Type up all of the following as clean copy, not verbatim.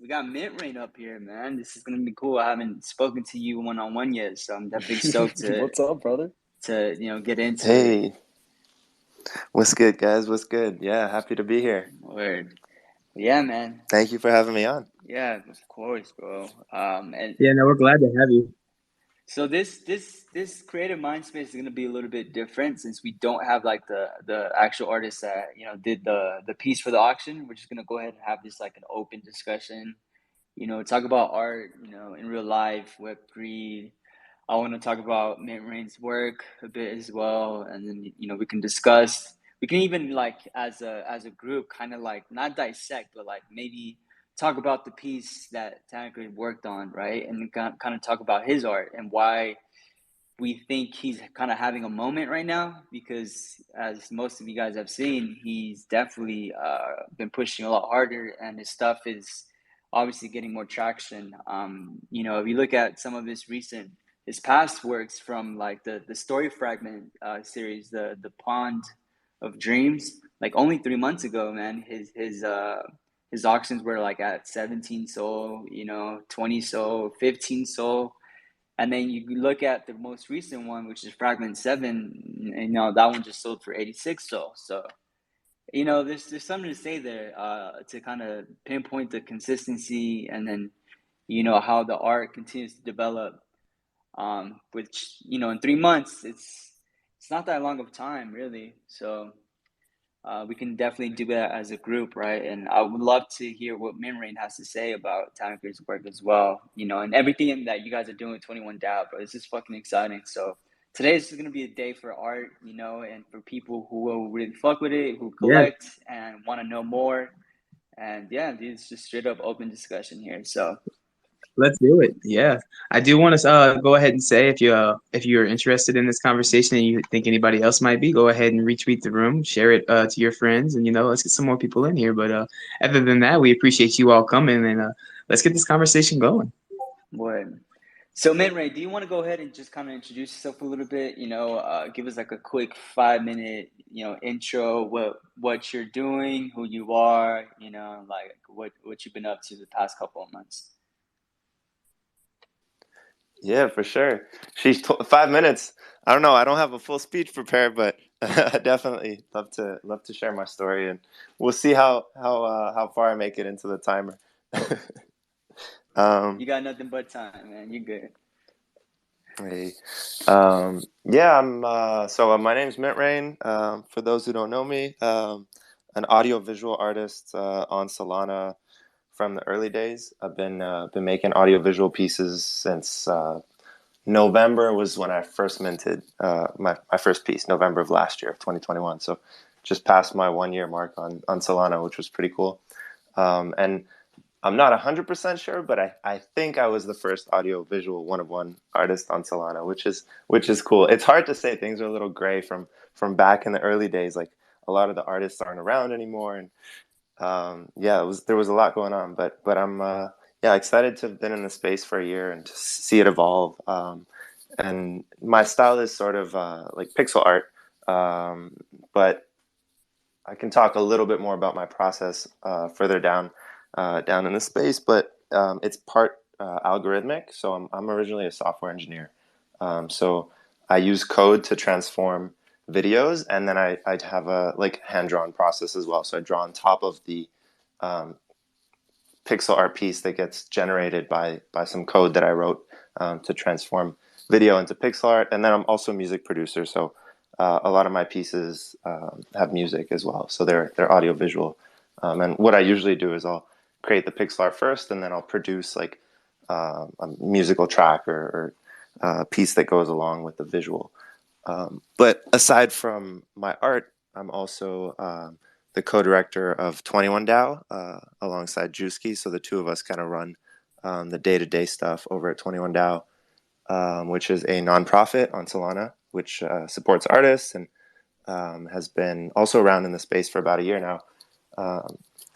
we got Mint Rain up here, man. This is gonna be cool. I haven't spoken to you one on one yet, so I'm definitely stoked What's up, brother? to get into it. Hey, what's good, guys? What's good? Yeah, happy to be here. Word. Yeah, man. Thank you for having me on. Yeah, of course, bro. And Yeah, no, we're glad to have you. so this creative mind space is gonna be a little bit different since we don't have like the actual artist that did the piece for the auction. We're just gonna go ahead and have this like an open discussion. Talk about art. In real life, Web3. I want to talk about Mint Rain's work a bit as well, and then we can discuss. We can even like as a group, kind of like not dissect, but like maybe talk about the piece that Tanaka worked on, right? And kind of talk about his art and why we think he's kind of having a moment right now. Because as most of you guys have seen, he's definitely been pushing a lot harder, and his stuff is obviously getting more traction. If you look at some of his past works from like the story fragment series, the Pond of Dreams, like only 3 months ago, man, his auctions were like at 17 soul, 20 soul, 15 soul. And then you look at the most recent one, which is Fragment 7, and that one just sold for 86 soul. So there's something to say there, to kind of pinpoint the consistency, and then how the art continues to develop, which in 3 months it's not that long of time really. So we can definitely do that as a group, right? And I would love to hear what Minrain has to say about Tanaker's work as well, and everything that you guys are doing with 21 Dab, bro. This is fucking exciting. So today is going to be a day for art, and for people who will really fuck with it, who Yeah, collect and want to know more. And yeah, dude, it's just straight up open discussion here. So let's do it. Yeah, I do want to go ahead and say if you're interested in this conversation and you think anybody else might be, go ahead and retweet the room, share it to your friends, and let's get some more people in here. But other than that, we appreciate you all coming, and let's get this conversation going. what? So, Minray, do you want to go ahead and just kind of introduce yourself a little bit? Give us like a quick 5 minute, intro. What you're doing, who you are, like what you've been up to the past couple of months. Yeah, for sure. 5 minutes. I don't know. I don't have a full speech prepared, but I definitely love to share my story, and we'll see how far I make it into the timer. You got nothing but time, man. You good. Hey, yeah. My name's Mint Rain. For those who don't know me, an audio-visual artist on Solana from the early days. I've been making audio-visual pieces since November was when I first minted my first piece, November of last year, of 2021. So just past my 1 year mark on Solana, which was pretty cool. And I'm not 100% sure, but I think I was the first audio-visual one-of-one artist on Solana, which is cool. It's hard to say. Things are a little gray from back in the early days. Like a lot of the artists aren't around anymore, and yeah, there was a lot going on. But I'm yeah, excited to have been in the space for a year and to see it evolve. And my style is sort of like pixel art, but I can talk a little bit more about my process further down in the space. But it's part algorithmic. So I'm originally a software engineer. So I use code to transform videos, and then I have a like hand-drawn process as well. So I draw on top of the pixel art piece that gets generated by some code that I wrote to transform video into pixel art. And then I'm also a music producer, so a lot of my pieces have music as well. So they're audio visual. And what I usually do is I'll create the pixel art first, and then I'll produce like a musical track or a piece that goes along with the visual. But aside from my art, I'm also the co-director of 21 DAO alongside Juski. So the two of us kind of run the day-to-day stuff over at 21 DAO, which is a nonprofit on Solana, which supports artists and has been also around in the space for about a year now.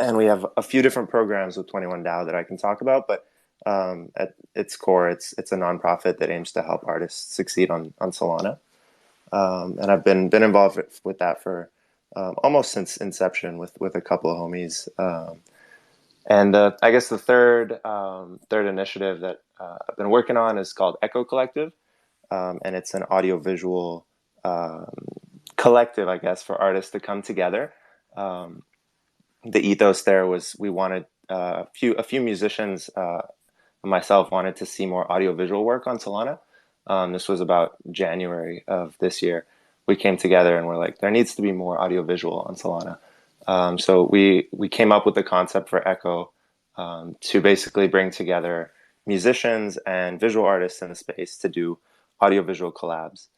And we have a few different programs with 21 DAO that I can talk about, but at its core, it's a nonprofit that aims to help artists succeed on Solana. And I've been involved with that for almost since inception with a couple of homies. And I guess the third initiative that I've been working on is called Echo Collective, and it's an audiovisual um, collective, I guess, for artists to come together. Um, the ethos there was we wanted a few musicians, myself, wanted to see more audiovisual work on Solana. This was about January of this year. We came together and we're like, there needs to be more audiovisual on Solana. So we came up with the concept for Echo, to basically bring together musicians and visual artists in the space to do audiovisual collabs.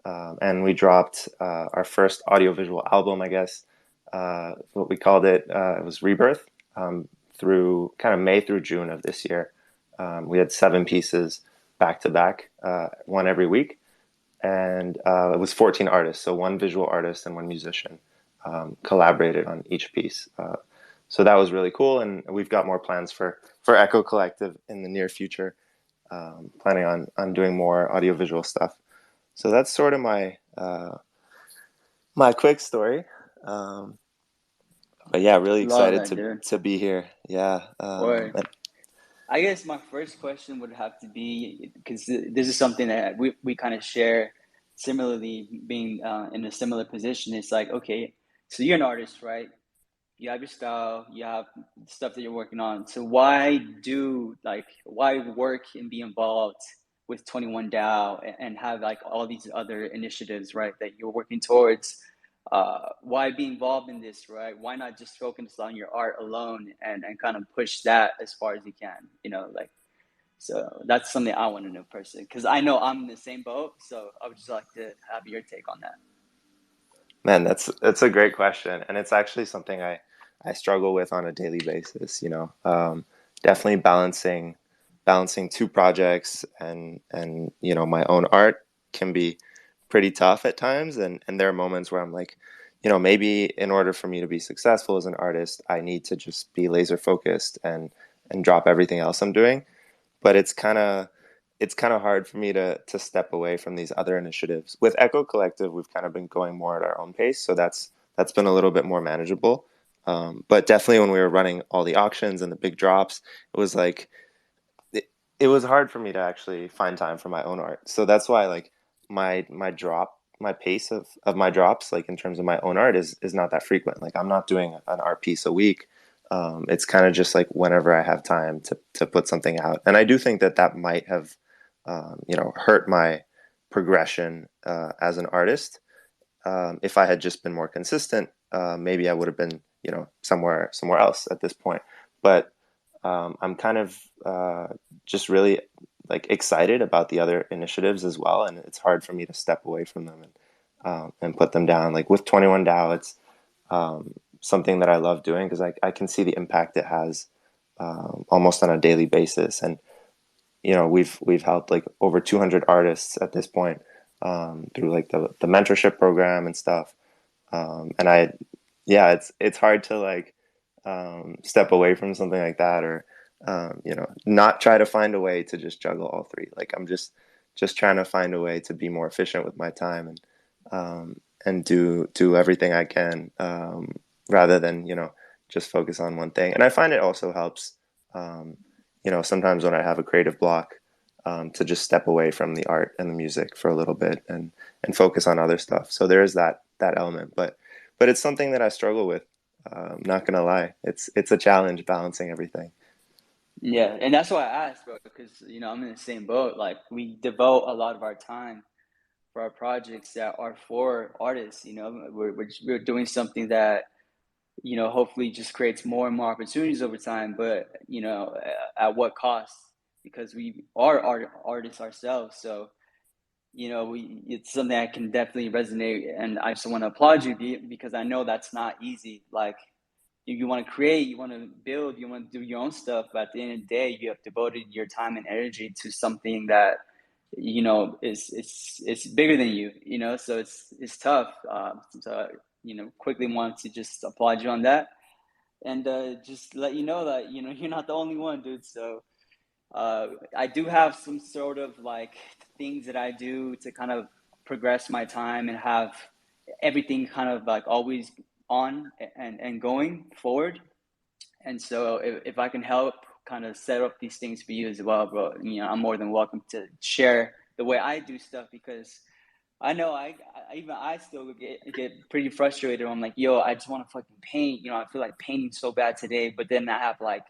And we dropped our first audiovisual album, I guess, what we called it. It was Rebirth, through kind of May through June of this year. We had 7 pieces back to back, one every week. And it was 14 artists, so one visual artist and one musician collaborated on each piece. So that was really cool, and we've got more plans for Echo Collective in the near future. Planning on doing more audiovisual stuff. So that's sort of my quick story. Um, but yeah, really Love excited that, dude. to be here. Yeah. Or I guess my first question would have to be, because this is something that we kind of share similarly, being in a similar position. It's like, okay, so you're an artist, right? You have your style, you have stuff that you're working on. So why work and be involved with 21 DAO and have like all these other initiatives, right, that you're working towards? Why be involved in this, right? Why not just focus on your art alone and kind of push that as far as you can, like, so that's something I want to know personally, because I know I'm in the same boat. So I would just like to have your take on that. Man, that's a great question, and it's actually something I struggle with on a daily basis. Definitely balancing two projects and my own art can be pretty tough at times, and there are moments where I'm like, maybe in order for me to be successful as an artist, I need to just be laser focused and drop everything else I'm doing. But it's kind of hard for me to step away from these other initiatives. With Echo Collective, we've kind of been going more at our own pace, so that's been a little bit more manageable. But definitely when we were running all the auctions and the big drops, it was like it was hard for me to actually find time for my own art. So that's why like my pace of my drops, like in terms of my own art, is not that frequent. Like I'm not doing an art piece a week. It's kind of just like whenever I have time to put something out. And I do think that might have hurt my progression as an artist. If I had just been more consistent, maybe I would have been, somewhere else at this point. But I'm kind of just really like excited about the other initiatives as well, and it's hard for me to step away from them and put them down. Like with 21 DAO, it's something that I love doing because I can see the impact it has almost on a daily basis. And we've helped like over 200 artists at this point, through like the mentorship program and stuff. And yeah, it's hard to like step away from something like that, or not try to find a way to just juggle all three. Like I'm just trying to find a way to be more efficient with my time and do everything I can, rather than just focus on one thing. And I find it also helps. Sometimes when I have a creative block, to just step away from the art and the music for a little bit and focus on other stuff. So there is that element, but it's something that I struggle with. Not gonna lie, it's a challenge balancing everything. Yeah, and that's why I asked, bro, because I'm in the same boat. Like we devote a lot of our time for our projects that are for artists. We're doing something that hopefully just creates more and more opportunities over time. But at what cost? Because we are artists ourselves. So it's something that can definitely resonate, and I just want to applaud you because I know that's not easy. Like you want to create, you want to build, you want to do your own stuff, but at the end of the day, you have devoted your time and energy to something that it's bigger than you. So it's tough. So quickly want to just applaud you on that, and just let you know that you're not the only one, dude. So I do have some sort of like things that I do to kind of progress my time and have everything kind of like always on and going forward. And so if I can help kind of set up these things for you as well, bro, I'm more than welcome to share the way I do stuff, because I know I still get pretty frustrated. I'm like, yo, I just want to fucking paint. I feel like painting so bad today, but then I have like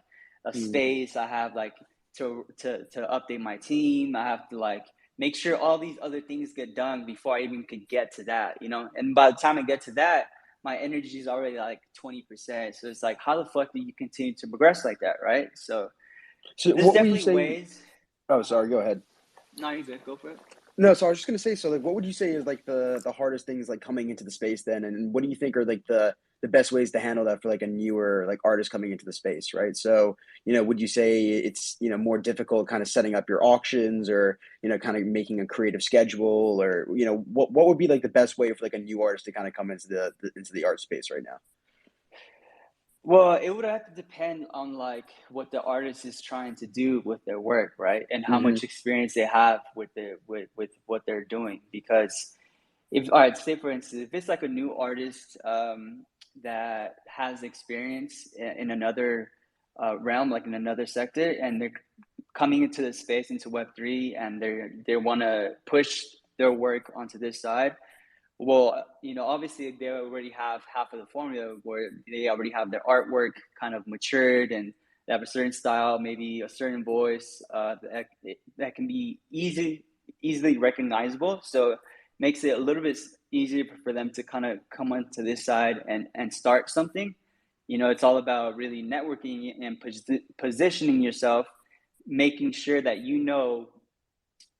a space. I have like to update my team. I have to like make sure all these other things get done before I even could get to that. And by the time I get to that, my energy is already like 20%. So it's like, how the fuck do you continue to progress like that, right? So there's what would you definitely say? ways. Oh, sorry. Go ahead. No, you good. Go for it. No, so I was just gonna say, so like, what would you say is like the hardest things like coming into the space then, and what do you think are like the best ways to handle that for like a newer like artist coming into the space, right? So, would you say it's more difficult kind of setting up your auctions, or kind of making a creative schedule, or what would be like the best way for like a new artist to kind of come into the art space right now? Well, it would have to depend on like what the artist is trying to do with their work, right? And how Mm-hmm. much experience they have with what they're doing. Because if all right, say for instance, if it's like a new artist that has experience in another realm, like in another sector, and they're coming into the space into Web3, and they want to push their work onto this side. Well, obviously they already have half of the formula, where they already have their artwork kind of matured, and they have a certain style, maybe a certain voice that can be easily recognizable. So makes it a little bit easier for them to kind of come onto this side and start something. It's all about really networking and positioning yourself, making sure that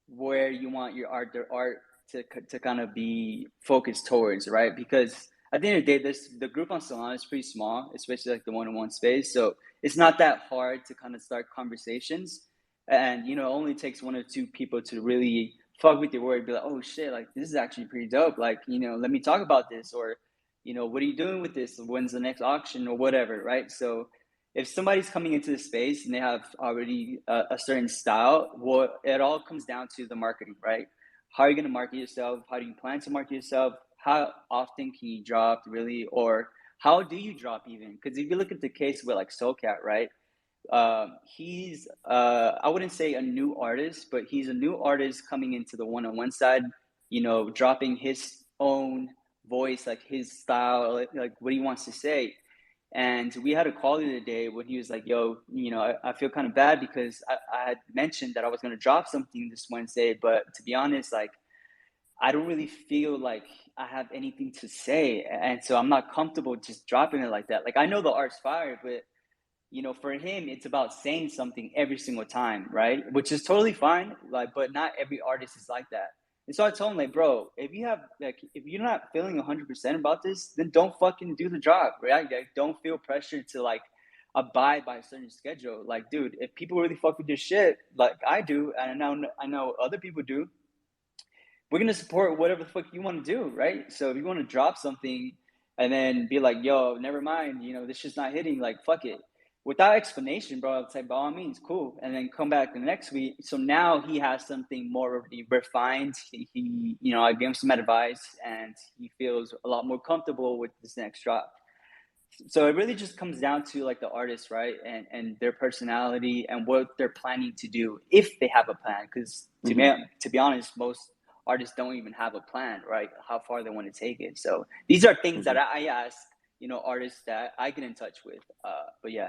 where you want their art to kind of be focused towards, right? Because at the end of the day, the group on Solana is pretty small, especially like the one-on-one space. So it's not that hard to kind of start conversations, and it only takes one or two people to really fuck with your word, be like, oh shit, like this is actually pretty dope. Like, let me talk about this, or what are you doing with this? When's the next auction or whatever, right? So if somebody's coming into the space and they have already a certain style, well, it all comes down to the marketing, right? How are you going to market yourself? How do you plan to market yourself? How often can you drop, really? Or how do you drop even? Because if you look at the case with like Soulcat, right? He's, I wouldn't say a new artist, but he's a new artist coming into the one-on-one side, dropping his own voice, like his style, like what he wants to say. And we had a call the other day when he was like, yo, I feel kind of bad because I had mentioned that I was going to drop something this Wednesday. But to be honest, like, I don't really feel like I have anything to say. And so I'm not comfortable just dropping it like that. Like, I know the art's fire, but, for him, it's about saying something every single time, right? Which is totally fine. Like, but not every artist is like that. And so I told him, like, bro, if you're not feeling 100% about this, then don't fucking do the job, right? Like, don't feel pressured to like abide by a certain schedule. Like, dude, if people really fuck with your shit, like I do, and I know other people do, we're gonna support whatever the fuck you want to do, right? So if you want to drop something and then be like, yo, never mind, this shit's not hitting, like fuck it. Without explanation, bro, I'd say by all means, cool. And then come back the next week. So now he has something more refined. I gave him some advice and he feels a lot more comfortable with this next drop. So it really just comes down to like the artist, right? And their personality and what they're planning to do if they have a plan. Because to be honest, most artists don't even have a plan, right? How far they want to take it. So these are things that I ask, artists that I get in touch with. But yeah,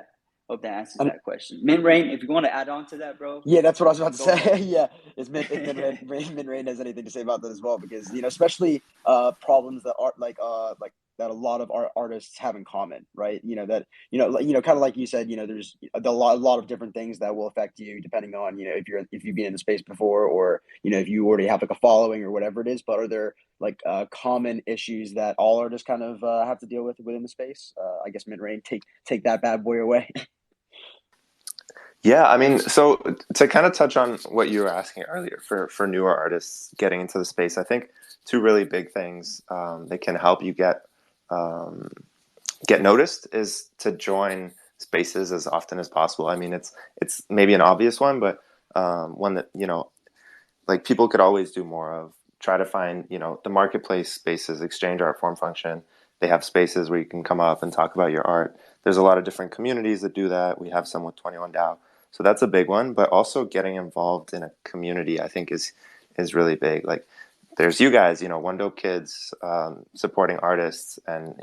hope that answers And that question. Min Rain, if you want to add on to that, bro. yeah, that's what I was about to Go say. ahead. Yeah, if Min Rain has anything to say about that as well, because especially problems that are like that a lot of artists have in common, right? That kind of like you said, there's a lot of different things that will affect you depending on if you've been in the space before, or if you already have like a following or whatever it is. But are there like common issues that all artists kind of have to deal with within the space? I guess Min Rain, take that bad boy away. Yeah, I mean, so to kind of touch on what you were asking earlier for newer artists getting into the space, I think two really big things that can help you get noticed is to join spaces as often as possible. I mean, it's maybe an obvious one, but one that like people could always do more of. Try to find the marketplace spaces, Exchange Art Form Function. They have spaces where you can come up and talk about your art. there's a lot of different communities that do that. We have some with 21 DAO. So that's a big one, but also getting involved in a community, I think is really big. Like there's you guys, One Dope Kids, supporting artists and,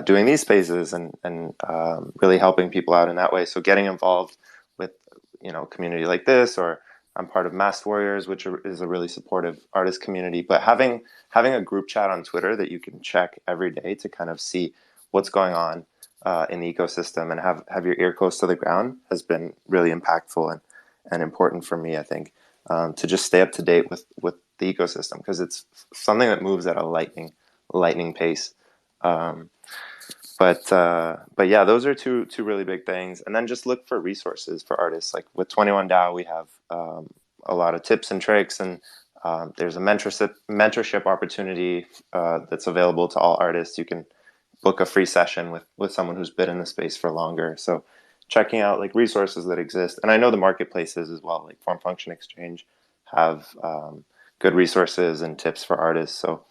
doing these spaces and really helping people out in that way. So getting involved with, a community like this, or I'm part of Masked Warriors, which is a really supportive artist community, but having a group chat on Twitter that you can check every day to kind of see what's going on in the ecosystem and have your ear close to the ground has been really impactful and important for me, I think, to just stay up to date with the ecosystem, because it's something that moves at a lightning pace. But yeah, those are two really big things. And then just look for resources for artists. Like with 21 DAO, we have a lot of tips and tricks, and there's a mentorship opportunity that's available to all artists. You can book a free session with someone who's been in the space for longer. So checking out like resources that exist. And I know the marketplaces as well, like Form Function Exchange, have good resources and tips for artists. So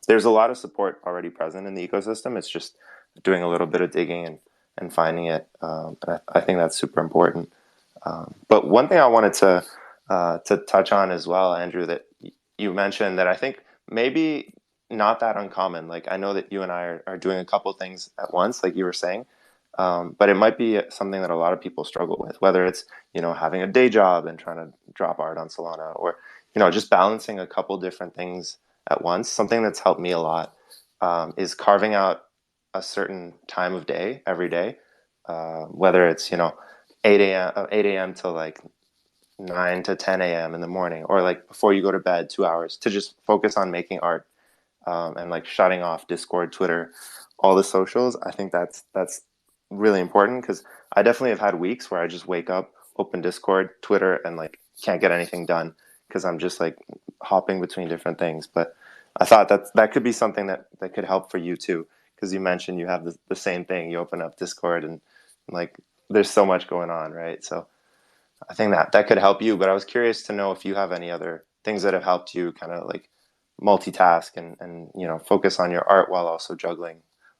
there's a lot of support already present in the ecosystem. It's just doing a little bit of digging and finding it. And I think that's super important. But one thing I wanted to touch on as well, Andrew, that you mentioned that I think maybe not that uncommon. Like I know that you and I are doing a couple things at once, like you were saying, but it might be something that a lot of people struggle with, whether it's, having a day job and trying to drop art on Solana, or, just balancing a couple different things at once. Something that's helped me a lot is carving out a certain time of day every day, whether it's 8 a.m. to like 9 to 10 a.m. in the morning, or like before you go to bed, 2 hours to just focus on making art, and like shutting off Discord, Twitter, all the socials. I think that's really important, because I definitely have had weeks where I just wake up, open Discord, Twitter, and like can't get anything done because I'm just like hopping between different things. But I thought that could be something that could help for you too, because you mentioned you have the same thing. You open up Discord and like there's so much going on, right? So I think that could help you. But I was curious to know if you have any other things that have helped you kind of like multitask and focus on your art while also juggling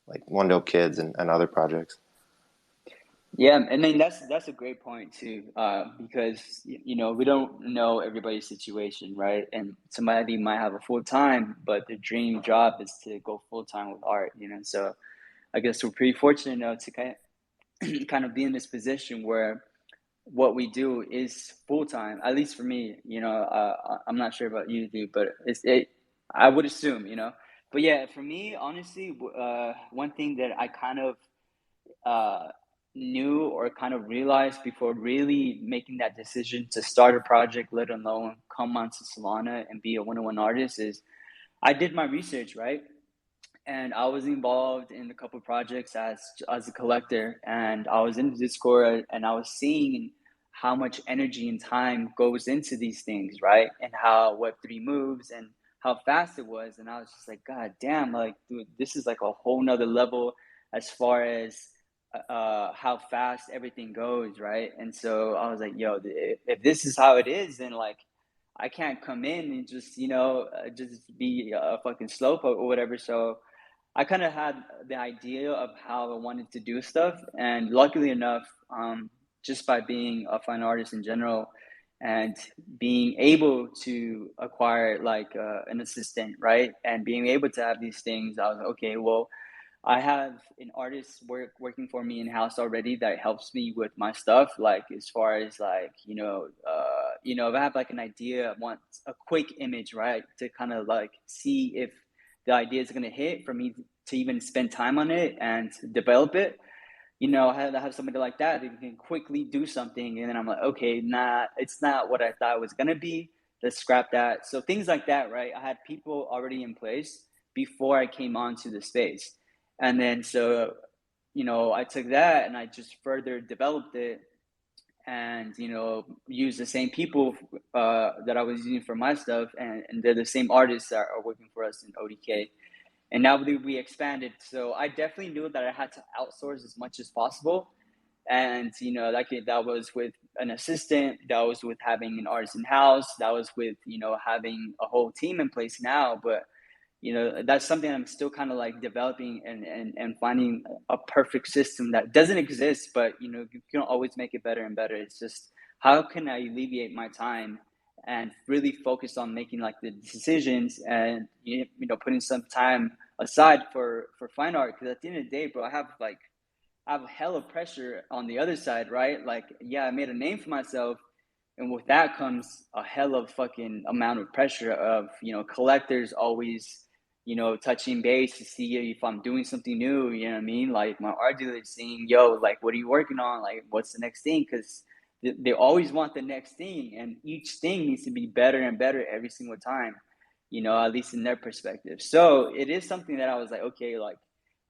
like One Dope Kids and other projects. Yeah, I mean that's a great point too, because we don't know everybody's situation, right? And somebody might have a full time, but their dream job is to go full time with art, So I guess we're pretty fortunate, to kind of be in this position where what we do is full time. At least for me, I'm not sure about you, dude, but I would assume, But yeah, for me, honestly, one thing that I kind of uh, knew or kind of realized before really making that decision to start a project, let alone come onto Solana and be a one-on-one artist, is I did my research, right? And I was involved in a couple of projects as a collector, and I was in Discord, and I was seeing how much energy and time goes into these things, right? And how Web3 moves and how fast it was. And I was just like, God damn, like, dude, this is like a whole nother level as far as how fast everything goes, right? And so I was like, yo, if this is how it is, then like I can't come in and just just be a fucking slowpoke or whatever. So I kind of had the idea of how I wanted to do stuff, and luckily enough, just by being a fine artist in general and being able to acquire like an assistant, right, and being able to have these things, I was like, okay, well, I have an artist working for me in house already that helps me with my stuff. Like as far as like if I have like an idea, I want a quick image, right, to kind of like see if the idea is gonna hit for me to even spend time on it and develop it. I have somebody like that can quickly do something, and then I'm like, okay, nah, it's not what I thought it was gonna be. Let's scrap that. So things like that, right? I had people already in place before I came onto the space. And then so, I took that and I just further developed it and, use the same people that I was using for my stuff. And they're the same artists that are working for us in ODK. And now we expanded. So I definitely knew that I had to outsource as much as possible. And, that was with an assistant, that was with having an artist in house, that was with, having a whole team in place now. But you know, that's something I'm still kind of like developing and finding a perfect system that doesn't exist, but you know, you can always make it better and better. It's just how can I alleviate my time and really focus on making like the decisions and you know putting some time aside for fine art, because at the end of the day, bro, I have a hell of pressure on the other side, right? Like, yeah, I made a name for myself, and with that comes a hell of fucking amount of pressure of, you know, collectors always, you know, touching base to see if I'm doing something new, you know what I mean? Like my art dealer is saying, yo, like, what are you working on? Like, what's the next thing? Because they always want the next thing, and each thing needs to be better and better every single time, you know, at least in their perspective. So it is something that I was like, okay, like,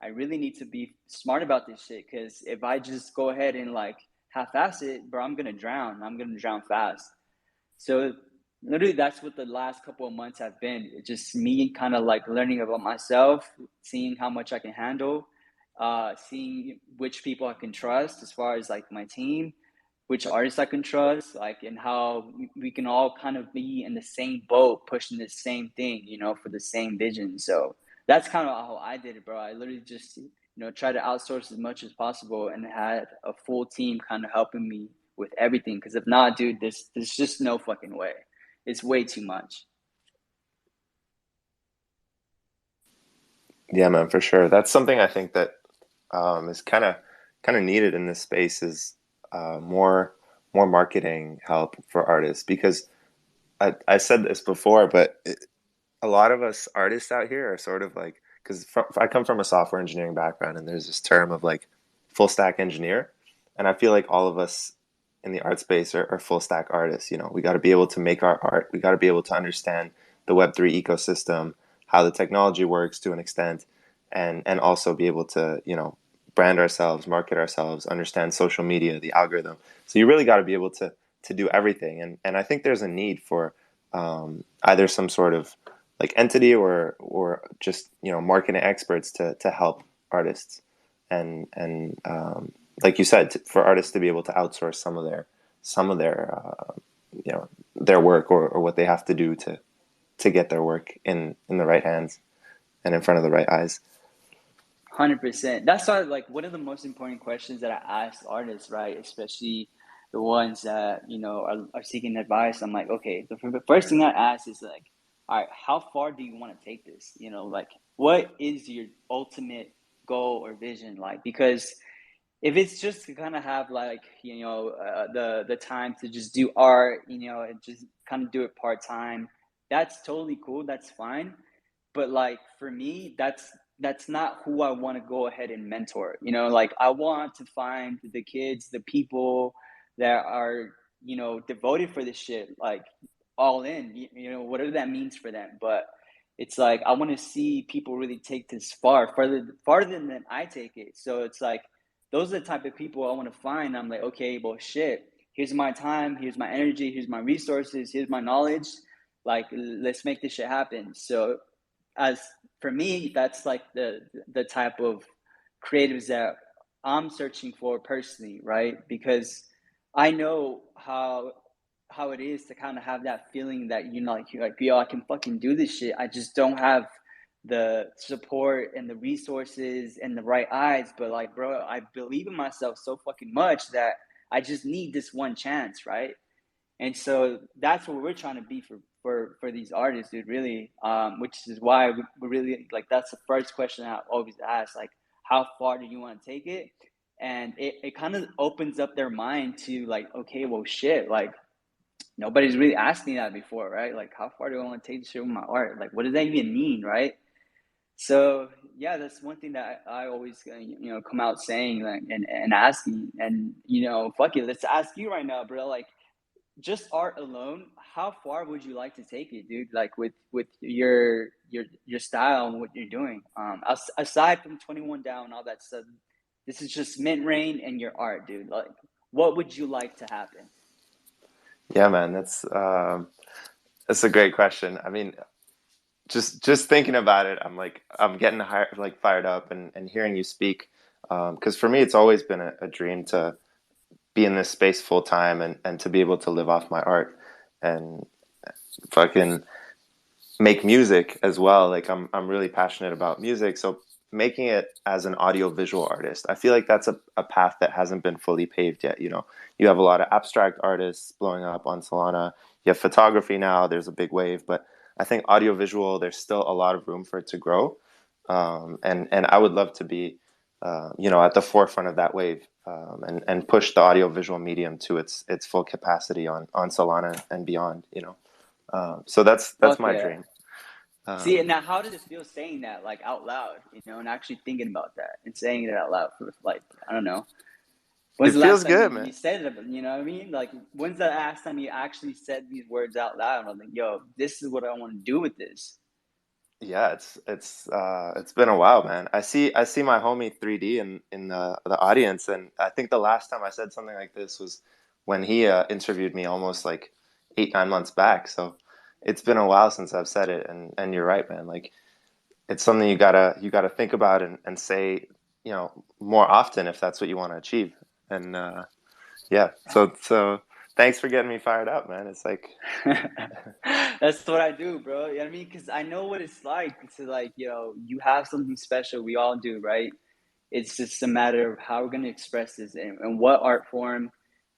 I really need to be smart about this shit, because if I just go ahead and like half-ass it, bro, I'm gonna drown. I'm gonna drown fast. So literally, that's what the last couple of months have been. It's just me kind of like learning about myself, seeing how much I can handle, seeing which people I can trust as far as like my team, which artists I can trust, like, and how we can all kind of be in the same boat, pushing the same thing, you know, for the same vision. So that's kind of how I did it, bro. I literally just, you know, try to outsource as much as possible and had a full team kind of helping me with everything. Because if not, dude, there's just no fucking way. It's way too much. Yeah, man, for sure. That's something I think that is kind of needed in this space is more marketing help for artists, because I said this before, but a lot of us artists out here are sort of like, because I come from a software engineering background, and there's this term of like full stack engineer, and I feel like all of us in the art space are full stack artists. You know, we got to be able to make our art, we got to be able to understand the Web3 ecosystem, how the technology works to an extent, and also be able to, you know, brand ourselves, market ourselves, understand social media, the algorithm. So you really got to be able to do everything, and I think there's a need for either some sort of like entity or just, you know, marketing experts to help artists, and like you said, for artists to be able to outsource some of their you know, their work, or what they have to do to get their work in the right hands and in front of the right eyes. 100%. That's why, like, one of the most important questions that I ask artists, right? Especially the ones that, you know, are seeking advice. I'm like, okay, the first thing I ask is like, all right, how far do you want to take this? You know, like, what is your ultimate goal or vision like? Because if it's just to kind of have like, you know, the time to just do art, you know, and just kind of do it part time, that's totally cool. That's fine. But like for me, that's not who I want to go ahead and mentor. You know, like I want to find the kids, the people that are, you know, devoted for this shit, like all in, you know, whatever that means for them. But it's like I want to see people really take this farther than I take it. So it's like those are the type of people I want to find. I'm like, okay, well, shit. Here's my time. Here's my energy. Here's my resources. Here's my knowledge. Like, let's make this shit happen. So, as for me, that's like the type of creatives that I'm searching for personally, right? Because I know how it is to kind of have that feeling that, you know, like you're like, yo, I can fucking do this shit. I just don't have the support and the resources and the right eyes. But like, bro, I believe in myself so fucking much that I just need this one chance, right? And so that's what we're trying to be for these artists, dude, really. Which is why we really like, that's the first question I always ask, like, how far do you want to take it? And it kind of opens up their mind to like, okay, well, shit, like nobody's really asked me that before, right? Like, how far do I want to take the shit with my art? Like, what does that even mean, right? So yeah, that's one thing that I always, you know, come out saying, like, and asking. And you know, fuck it, let's ask you right now, bro. Like, just art alone, how far would you like to take it, dude? Like with your style and what you're doing. Aside from 21 Down, all that stuff, this is just Mint Rain and your art, dude. Like, what would you like to happen? Yeah, man, that's a great question. I mean, just thinking about it, I'm getting like fired up, and hearing you speak, because for me it's always been a dream to be in this space full time, and to be able to live off my art, and fucking make music as well. Like I'm really passionate about music, so making it as an audio visual artist, I feel like that's a path that hasn't been fully paved yet. You know, you have a lot of abstract artists blowing up on Solana. You have photography now. There's a big wave, but I think audio visual, there's still a lot of room for it to grow. And I would love to be, at the forefront of that wave, and push the audio visual medium to its full capacity on Solana and beyond. So that's Fuck my yeah. dream. See, Um, and now how does it feel saying that like out loud, and actually thinking about that and saying it out loud for like, I don't know. When's it the last feels time good, you man. said it? You know what I mean? Like, when's the last time you actually said these words out loud? I'm like, yo, this is what I want to do with this. Yeah, it's been a while, man. I see my homie 3D in the audience, and I think the last time I said something like this was when he interviewed me almost like 8 9 months back. So it's been a while since I've said it, and you're right, man. Like it's something you gotta think about and say, more often if that's what you want to achieve. And yeah, so thanks for getting me fired up, man. It's like That's what I do, bro. You know what I mean? Because I know what it's like to like, you have something special. We all do, right? It's just a matter of how we're going to express this in what art form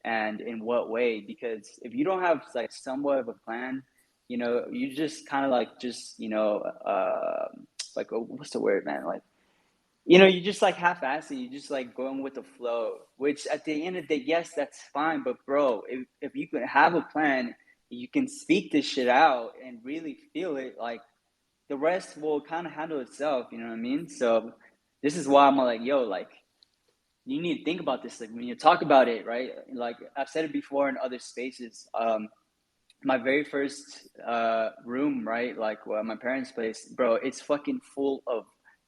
and in what way. Because if you don't have like somewhat of a plan, you just kind of like just, like what's the word, man? Like, you just like half-assing, you just like going with the flow, which at the end of the day, yes, that's fine. But bro, if you can have a plan, you can speak this shit out and really feel it, like the rest will kind of handle itself, you know what I mean? So this is why I'm like, yo, like you need to think about this, like when you talk about it, right? Like I've said it before in other spaces. My very first room, right? Like my parents' place, bro, it's fucking full of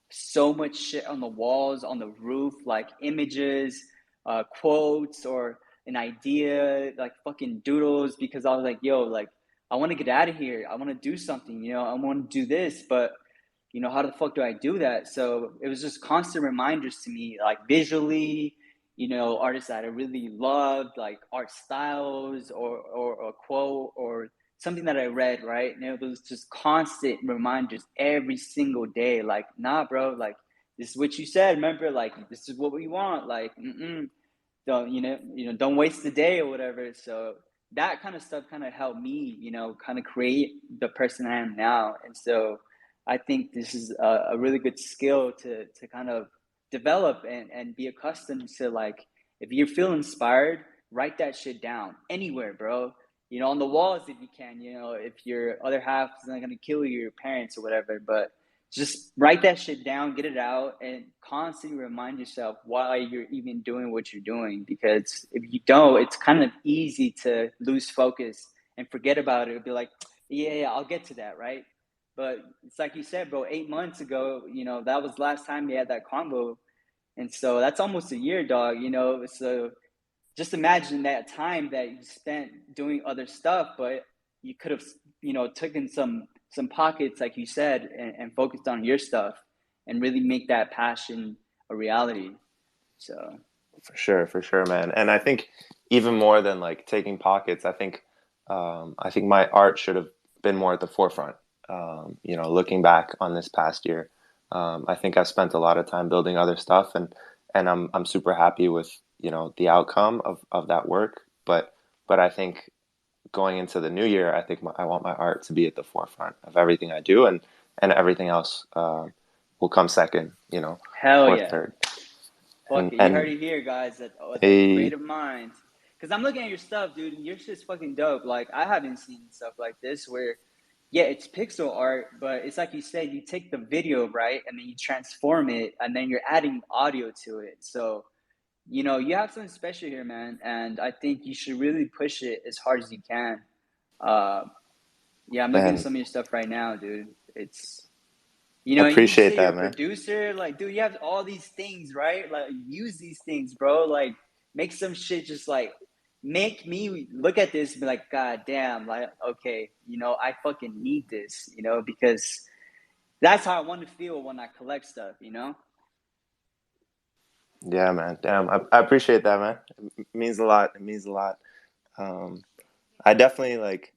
so much shit on the walls, on the roof, like images, quotes, or an idea, like fucking doodles, because I was like, yo, like I want to get out of here. I want to do something, I want to do this, but how the fuck do I do that? So it was just constant reminders to me, like visually, artists that I really loved, like art styles or a quote or something that I read, right? And it was just constant reminders every single day. Like, nah, bro, like this is what you said. Remember, like this is what we want. Like, don't don't waste the day or whatever. So that kind of stuff kind of helped me, kind of create the person I am now. And so I think this is a really good skill to kind of develop and be accustomed to. Like if you feel inspired, write that shit down anywhere, bro. On the walls if you can. If your other half is not gonna kill you, your parents or whatever, but just write that shit down, get it out, and constantly remind yourself why you're even doing what you're doing. Because if you don't, it's kind of easy to lose focus and forget about it. It'll be like, yeah, I'll get to that, right? But it's like you said, bro, 8 months ago, that was the last time you had that convo. And so that's almost a year, dog, So just imagine that time that you spent doing other stuff, but you could have, taken some pockets, like you said, and focused on your stuff and really make that passion a reality. So for sure, man. And I think even more than like taking pockets, I think my art should have been more at the forefront. Looking back on this past year, I think I've spent a lot of time building other stuff, and I'm super happy with the outcome of that work. But I think going into the new year, I think I want my art to be at the forefront of everything I do, and everything else will come second, hell or yeah. third. Fuck And it. You heard and it here, guys, at the a Creative Minds. Because I'm looking at your stuff, dude, and your shit's fucking dope. Like, I haven't seen stuff like this where, yeah, it's pixel art, but it's like you said, you take the video, right? And then you transform it, and then you're adding audio to it. So, you have something special here, man. And I think you should really push it as hard as you can. Uh, yeah, I'm looking at man, some of your stuff right now, dude. It's and you appreciate say you're that, a man. producer, like, dude, you have all these things, right? Like, use these things, bro. Like, make some shit just like make me look at this and be like, God damn, like, okay, I fucking need this, because that's how I want to feel when I collect stuff. Yeah, man. Damn, I appreciate that, man. It means a lot. It means a lot. Um, I definitely like.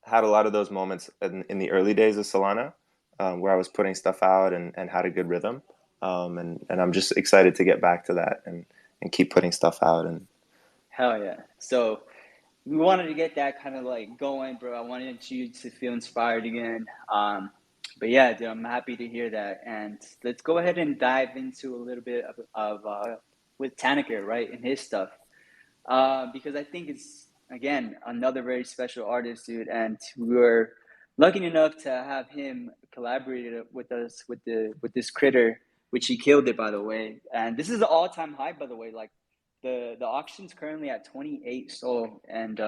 had a lot of those moments in the early days of Solana, where I was putting stuff out and had a good rhythm. And I'm just excited to get back to that and keep putting stuff out. And Hell yeah. So we wanted to get that kind of like going, bro. I wanted you to feel inspired again. But yeah, dude, I'm happy to hear that. And let's go ahead and dive into a little bit of with Tanaka, right, and his stuff. Because I think it's, again, another very special artist, dude. And we were lucky enough to have him collaborate with us with this critter, which he killed it, by the way. And this is the all-time high, by the way. Like the auction's currently at 28 sold, and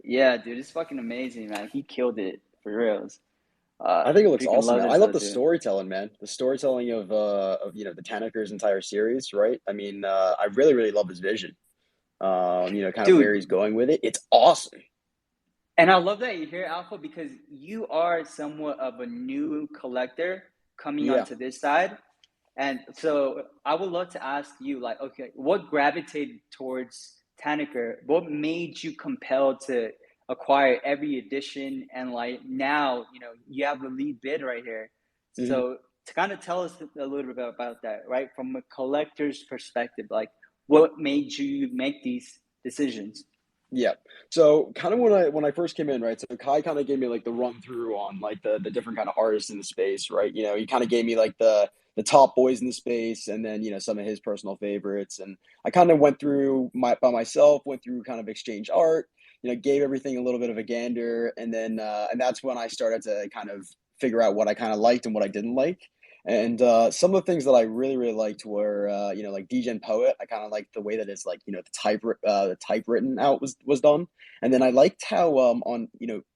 yeah, dude, it's fucking amazing, man. He killed it for reals. I think it looks Freaking awesome, love man. this I love stuff, the dude. storytelling, man. The storytelling of the Tanaker's entire series, right? I mean, I really, really love his vision. Kind of where Dude, he's going with it. It's awesome. and I love that you're here, Alpha, because you are somewhat of a new collector coming Yeah. onto this side. And so I would love to ask you, like, okay, what gravitated towards Tanaka? What made you compelled to acquire every edition? And like now, you have the lead bid right here. Mhm. So to kind of tell us a little bit about that, right? From a collector's perspective, like what made you make these decisions? Yeah. So kind of when I first came in, right? So Kai kind of gave me like the run through on like the different kind of artists in the space, right? He kind of gave me like the top boys in the space, and then some of his personal favorites. And I kind of went through by myself, went through kind of exchange art, gave everything a little bit of a gander, and then and that's when I started to kind of figure out what I kind of liked and what I didn't like. And some of the things that I really, really liked were, like Degen Poet. I kind of liked the way that it's like, the typewritten out was done. And then I liked how on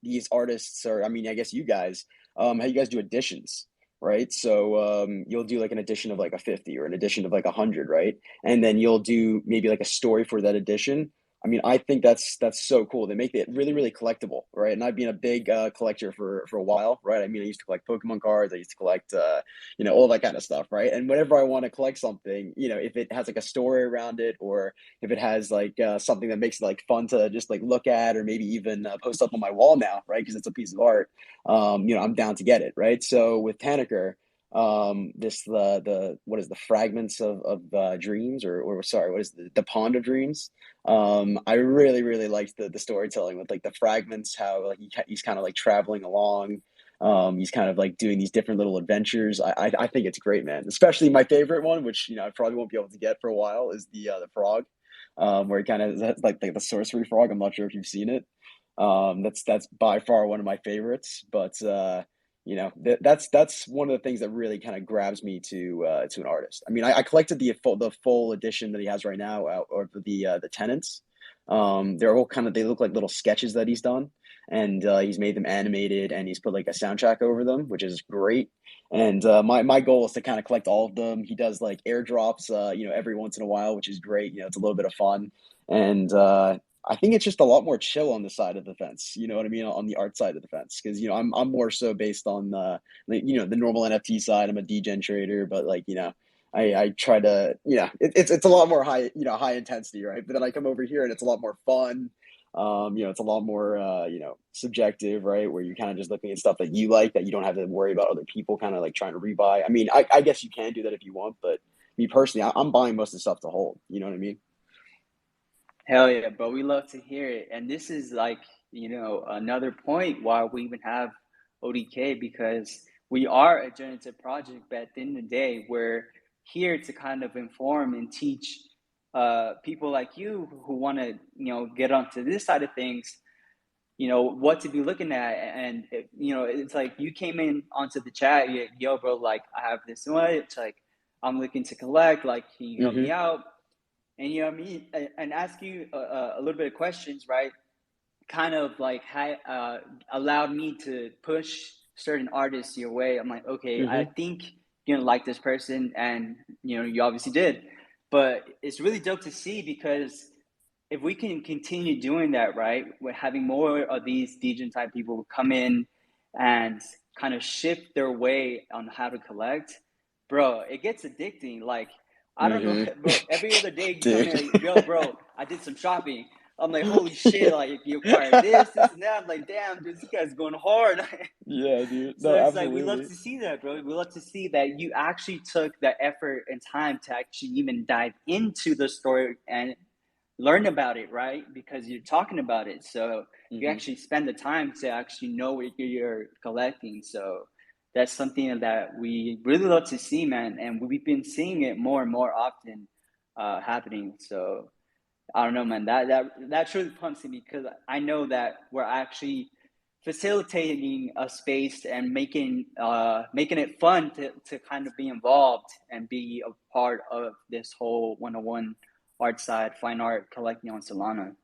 these artists, or I mean, I guess you guys, how you guys do editions, right? So you'll do like an edition of like a 50 or an edition of like 100, right? And then you'll do maybe like a story for that edition. I mean, I think that's so cool. They make it really, really collectible, right? And I've been a big collector for a while, right? I mean, I used to collect Pokemon cards. I used to collect, all that kind of stuff, right? And whenever I want to collect something, if it has like a story around it, or if it has like something that makes it like fun to just like look at, or maybe even post up on my wall now, right? Because it's a piece of art. I'm down to get it, right? So with Tanaker, this the what is the fragments of dreams, or sorry, what is the pond of dreams? I really, really liked the storytelling with like the fragments, how like he's kind of like traveling along. He's kind of like doing these different little adventures. I think it's great, man. Especially my favorite one, which I probably won't be able to get for a while, is the frog, where he kind of like the sorcery frog. I'm not sure if you've seen it. That's by far one of my favorites. But that's one of the things that really kind of grabs me to an artist. I mean, I collected the full edition that he has right now, or the tenants. They're all they look like little sketches that he's done, and he's made them animated, and he's put like a soundtrack over them, which is great. And my goal is to kind of collect all of them. He does like airdrops, every once in a while, which is great. It's a little bit of fun, and I think it's just a lot more chill on the side of the fence. You know what I mean? On the art side of the fence, because I'm more so based on the normal NFT side. I'm a degen trader, but I try to it's a lot more high intensity, right? But then I come over here and it's a lot more fun. It's a lot more subjective, right? Where you're kind of just looking at stuff that you like, that you don't have to worry about other people kind of like trying to rebuy. I mean, I guess you can do that if you want, but me personally, I'm buying most of the stuff to hold. You know what I mean? Hell yeah, bro. We love to hear it. And this is like, another point why we even have ODK, because we are a generative project, but at the end of the day, we're here to kind of inform and teach people like you who want to, get onto this side of things, what to be looking at. And, it's like you came in onto the chat, yo, bro, like I have this one. It's like, I'm looking to collect, like, can you help Mm-hmm. me out? And me and ask you a little bit of questions, right? Kind of like allowed me to push certain artists your way. I'm like, okay, I Mm-hmm. think you're gonna like this person, and you obviously did. But it's really dope to see, because if we can continue doing that, right, we're having more of these degen type people come in and kind of shift their way on how to collect, bro, it gets addicting. Like, I don't know, Mm-hmm. bro, every other day you come Dude. in, yo, bro, I did some shopping. I'm like, holy shit, like you acquired this and that. I'm like, damn, dude, this guy's going hard. Yeah, dude. So No, it's like we love absolutely. to see that, bro. We love to see that you actually took the effort and time to actually even dive into the story and learn about it, right? Because you're talking about it. So you Hmm. actually spend the time to actually know what you're collecting. So that's something that we really love to see, man. And we've been seeing it more and more often happening. So I don't know, man. That truly pumps me because I know that we're actually facilitating a space and making it fun to kind of be involved and be a part of this whole 101 art side, fine art collecting on Solana.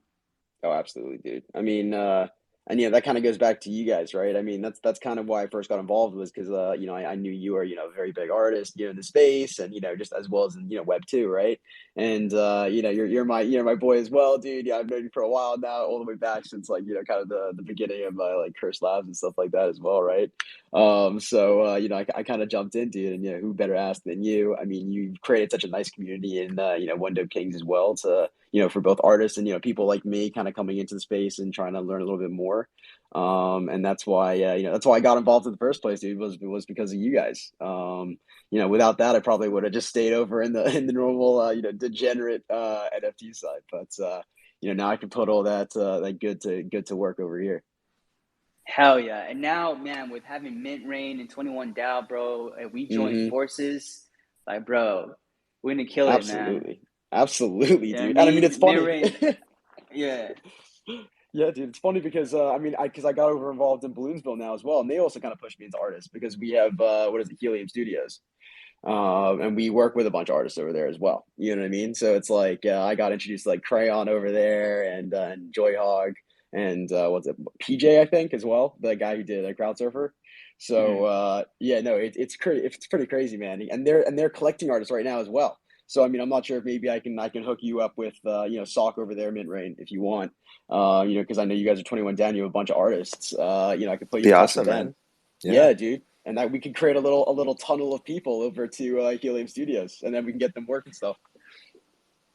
Oh, absolutely, dude. I mean, and that kind of goes back to you guys, right? I mean, that's kind of why I first got involved was because I knew you were a very big artist, in the space, and just as well as in Web 2, right? And you're my boy as well, dude. Yeah, I've known you for a while now, all the way back since like kind of the beginning of like Curse Labs and stuff like that as well, right? So I kind of jumped in, dude, and who better ask than you? I mean, you've created such a nice community in One Dope Kings as well to for both artists and people like me kind of coming into the space and trying to learn a little bit more. And that's why that's why I got involved in the first place, dude, was because of you guys. Without that, I probably would have just stayed over in the normal degenerate NFT side. But now I can put all that good to work over here. Hell yeah. And now, man, with having Mint Rain and 21 DAO, bro, and we join Hmm. forces, like, bro, we're gonna kill it, man. Absolutely, You know what I dude. And I mean, it's mean? Mint funny. Rain, yeah. Yeah, dude, it's funny because I got over involved in Balloonsville now as well, and they also kind of pushed me into artists because we have what is it, Helium Studios, and we work with a bunch of artists over there as well. You know what I mean? So it's like I got introduced to like Crayon over there and Joy Hog and what's it, PJ I think as well, the guy who did Crowd Surfer. So Mm-hmm. yeah, no, it's pretty crazy, man, and they're collecting artists right now as well. So I mean, I'm not sure if maybe I can hook you up with Sock over there, Mint Rain, if you want. Because I know you guys are 21 down. You have a bunch of artists. I could put you Be in touch with awesome, them. man. Yeah. Yeah, dude, and that we could create a little tunnel of people over to Helium Studios, and then we can get them working stuff.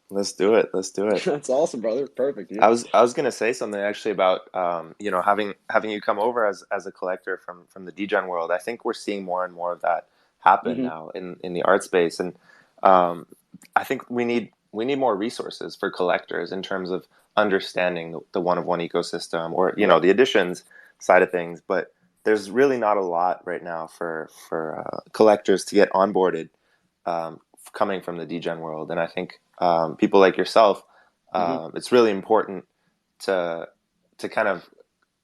Let's do it. Let's do it. That's awesome, brother. Perfect, dude. I was gonna say something actually about having you come over as a collector from the degen world. I think we're seeing more and more of that happen Hmm. now in the art space, and um, I think we need more resources for collectors in terms of understanding the one of one ecosystem or Right. the editions side of things. But there's really not a lot right now for collectors to get onboarded coming from the degen world, and I think people like yourself, Hmm. it's really important to kind of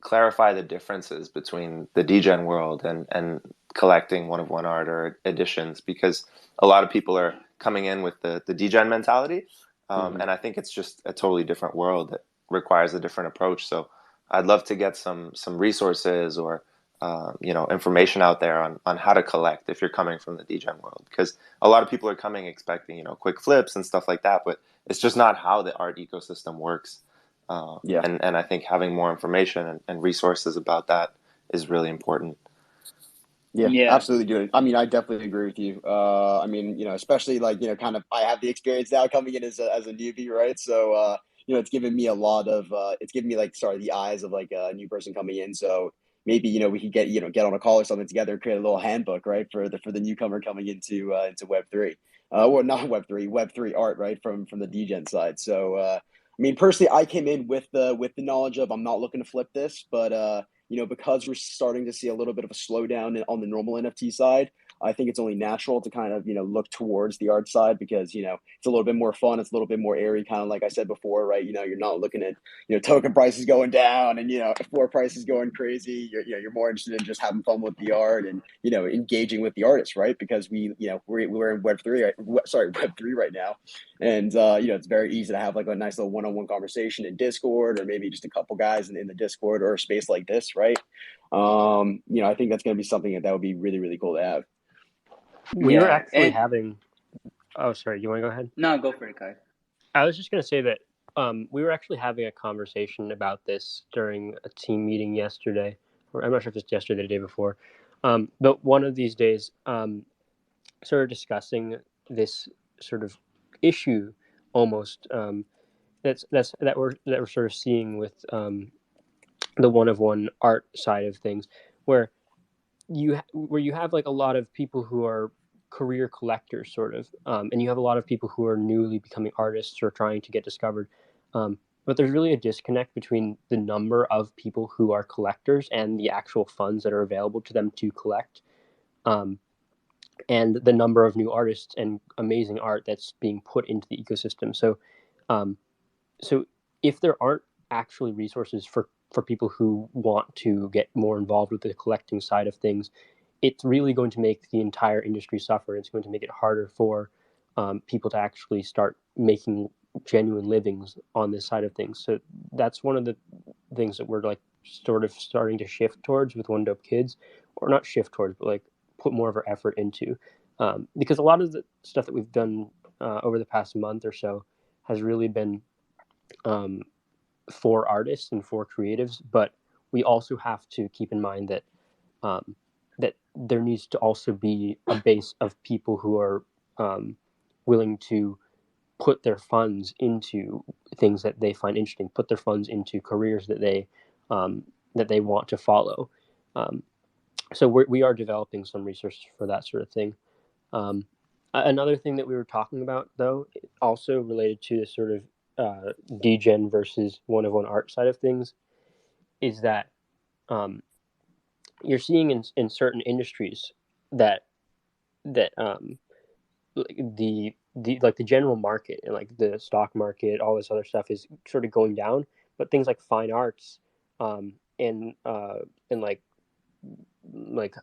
clarify the differences between the degen world and collecting one of one art or editions, because a lot of people are coming in with the degen mentality, Hmm. and I think it's just a totally different world that requires a different approach. So I'd love to get some resources or information out there on how to collect if you're coming from the degen world, because a lot of people are coming expecting quick flips and stuff like that, but it's just not how the art ecosystem works. Yeah. And I think having more information and resources about that is really important. Yeah, Yeah. absolutely, dude. I mean, I definitely agree with you. I mean, especially like, kind of, I have the experience now coming in as a newbie, right? So, it's given me it's given me like, sorry, the eyes of like a new person coming in. So maybe, we could get on a call or something together, create a little handbook, right? For the newcomer coming into Web3. Well, not Web3, Web3 art, right? From the degen side. So, I mean, personally, I came in with the knowledge of I'm not looking to flip this, but, because we're starting to see a little bit of a slowdown on the normal NFT side, I think it's only natural to kind of, look towards the art side because, it's a little bit more fun. It's a little bit more airy, kind of like I said before, right? You're not looking at, token prices going down and, floor prices going crazy. You're more interested in just having fun with the art and, engaging with the artists, right? Because we're in Web3, Web3 right now. And, it's very easy to have like a nice little one-on-one conversation in Discord or maybe just a couple guys in the Discord or a space like this, right? I think that's going to be something that would be really, really cool to have. We were Yeah. actually And having. Oh, sorry. You want to go ahead? no, go for it, Kai. I was just going to say that we were actually having a conversation about this during a team meeting yesterday, or I'm not sure if it's yesterday or the day before. But one of these days, sort of discussing this sort of issue almost that we're sort of seeing with the one-of-one art side of things, where you have like a lot of people who are career collectors, sort of, and you have a lot of people who are newly becoming artists or trying to get discovered. But there's really a disconnect between the number of people who are collectors and the actual funds that are available to them to collect, and the number of new artists and amazing art that's being put into the ecosystem. Um, so if there aren't actually resources for people who want to get more involved with the collecting side of things, it's really going to make the entire industry suffer. It's going to make it harder for people to actually start making genuine livings on this side of things. So that's one of the things that we're like sort of starting to shift towards with One Dope Kids, or not shift towards, but like put more of our effort into, because a lot of the stuff that we've done over the past month or so has really been for artists and for creatives, but we also have to keep in mind that that there needs to also be a base of people who are willing to put their funds into things that they find interesting, put their funds into careers that they want to follow. So we are developing some resources for that sort of thing. Another thing that we were talking about, though, also related to this sort of degen versus one-of-one art side of things, is that you're seeing in certain industries that the like the general market and like the stock market, all this other stuff is sort of going down, but things like fine arts and like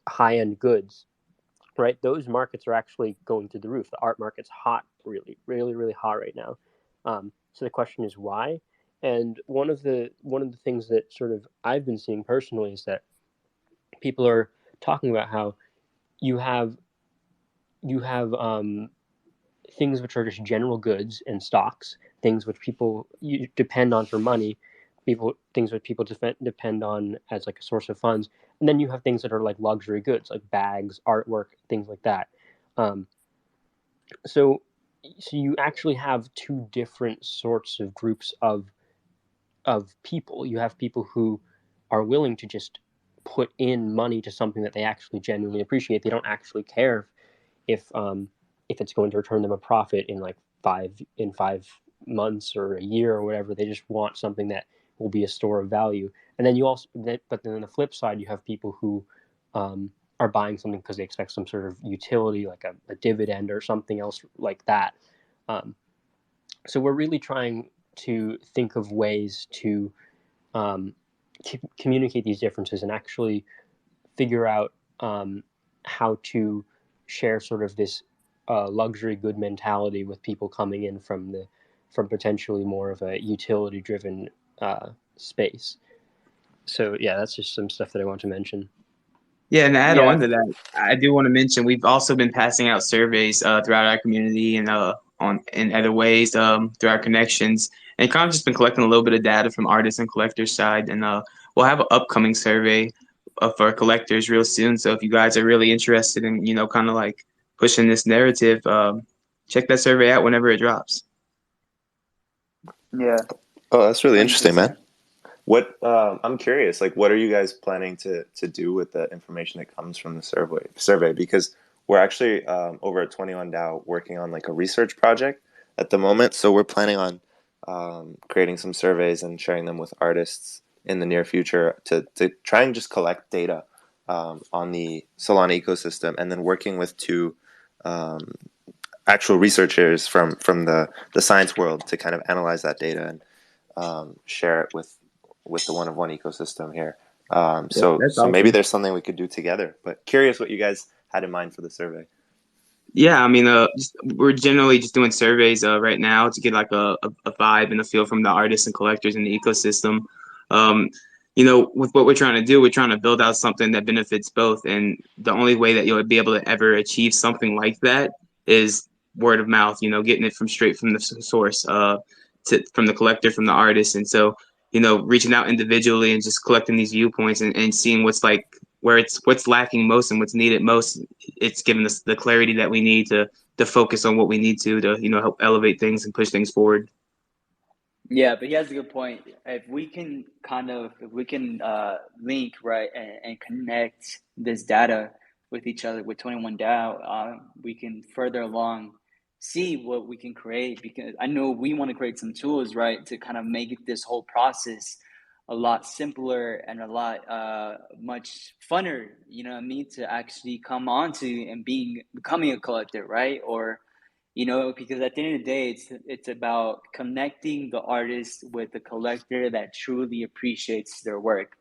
high-end goods, right? Those markets are actually going through the roof. The art market's hot, really, really, really hot right now. So the question is why? And one of the things that sort of I've been seeing personally is that people are talking about how you have things which are just general goods and stocks, things which people depend on for money, things which people depend on as like a source of funds, and then you have things that are like luxury goods, like bags, artwork, things like that. So you actually have two different sorts of groups of people. You have people who are willing to just put in money to something that they actually genuinely appreciate. They don't actually care if it's going to return them a profit in like 5 months or a year or whatever. They just want something that will be a store of value. And then but then on the flip side, you have people who are buying something because they expect some sort of utility, like a dividend or something else like that. So we're really trying to think of ways to communicate these differences and actually figure out how to share sort of this luxury good mentality with people coming in from potentially more of a utility driven space. So yeah, that's just some stuff that I want to mention. Yeah, and to add on to that, I do want to mention we've also been passing out surveys throughout our community and in other ways through our connections, and kind of just been collecting a little bit of data from artists and collectors side, and we'll have an upcoming survey for collectors real soon. So if you guys are really interested in kind of like pushing this narrative, check that survey out whenever it drops. Yeah. Oh, that's really interesting, man. What I'm curious, like, what are you guys planning to do with the information that comes from the survey? Because we're actually over at 21 DAO working on like a research project at the moment. So we're planning on creating some surveys and sharing them with artists in the near future to try and just collect data on the Solana ecosystem, and then working with two actual researchers from the science world to kind of analyze that data and share it with the one-of-one ecosystem here. So awesome. Maybe there's something we could do together, but curious what you guys had in mind for the survey. Yeah, I mean, we're generally just doing surveys right now to get like a vibe and a feel from the artists and collectors in the ecosystem. With what we're trying to do, we're trying to build out something that benefits both. And the only way that you'll be able to ever achieve something like that is word of mouth, getting it straight from the source, from the collector, from the artist. And so, reaching out individually and just collecting these viewpoints and seeing what's lacking most and what's needed most. It's given us the clarity that we need to focus on what we need to help elevate things and push things forward. Yeah, but he has a good point. If we can link, right, and connect this data with each other with 21 DAO, we can further along see what we can create, because I know we want to create some tools, right, to kind of make this whole process a lot simpler and a lot much funner, you know what I mean, to actually come on to and becoming a collector, right? Or because at the end of the day, it's about connecting the artist with the collector that truly appreciates their work,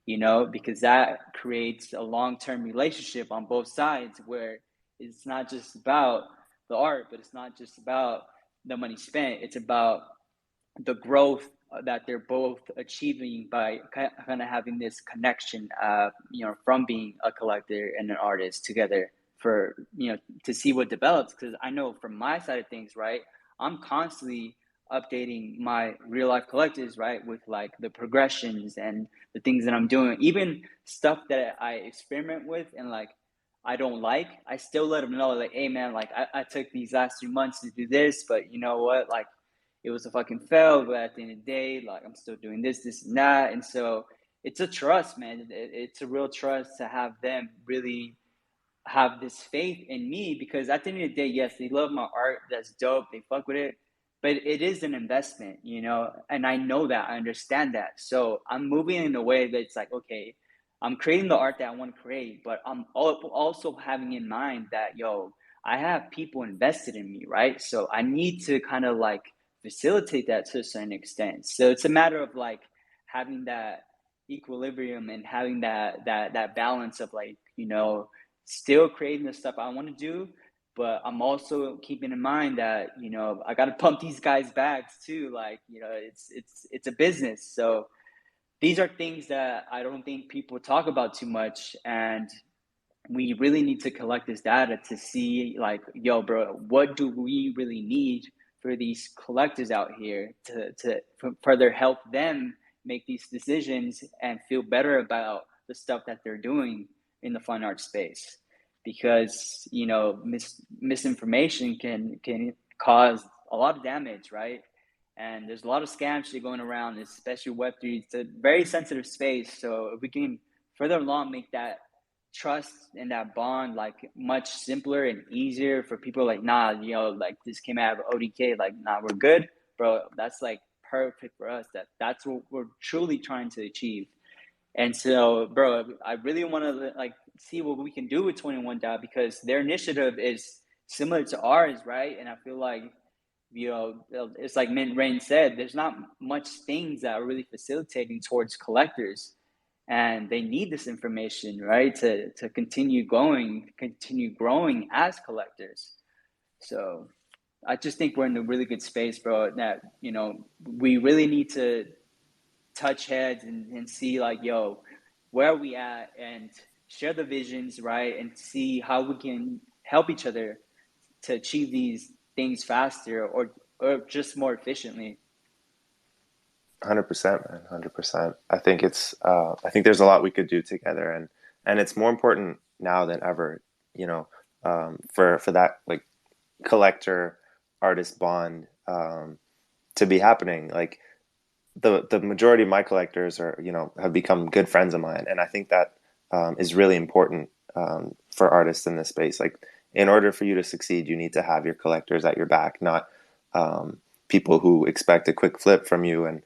because that creates a long-term relationship on both sides, where it's not just about the art, but it's not just about the money spent. It's about the growth that they're both achieving by kind of having this connection, from being a collector and an artist together, for to see what develops. Because I know from my side of things, right, I'm constantly updating my real life collectors, right, with like the progressions and the things that I'm doing, even stuff that I experiment with and like I don't like. I still let them know, like, hey man, like I took these last 3 months to do this, but you know what, like it was a fucking fail, but at the end of the day, like I'm still doing this and that. And so it's a trust, man. It's a real trust to have them really have this faith in me, because at the end of the day, yes, they love my art. That's dope. They fuck with it. But it is an investment, and I know that. I understand that. So I'm moving in a way that's like, okay, I'm creating the art that I want to create, but I'm also having in mind that, I have people invested in me, right? So I need to kind of like facilitate that to a certain extent. So it's a matter of like having that equilibrium and having that balance of like, still creating the stuff I want to do, but I'm also keeping in mind that, I got to pump these guys' bags too. Like, it's a business. So these are things that I don't think people talk about too much, and we really need to collect this data to see like, yo, bro, what do we really need for these collectors out here to further help them make these decisions and feel better about the stuff that they're doing in the fine art space. Because misinformation can cause a lot of damage, right? And there's a lot of scam shit going around, especially Web3. It's a very sensitive space. So if we can further along make that trust and that bond like much simpler and easier for people, like, nah, like this came out of ODK, like, nah, we're good, bro. That's like perfect for us. That's what we're truly trying to achieve. And so, bro, I really want to like see what we can do with 21 DAO, because their initiative is similar to ours, right? And I feel like, it's like Mint Rain said, there's not much things that are really facilitating towards collectors, and they need this information, right, to continue growing as collectors. So I just think we're in a really good space, bro, that we really need to touch heads and see like, yo, where are we at, and share the visions, right, and see how we can help each other to achieve these things faster, or just more efficiently. 100%, man. 100%. I think there's a lot we could do together, and it's more important now than ever, for that like collector artist bond to be happening. Like the majority of my collectors have become good friends of mine, and I think that is really important for artists in this space. Like, in order for you to succeed, you need to have your collectors at your back, not people who expect a quick flip from you and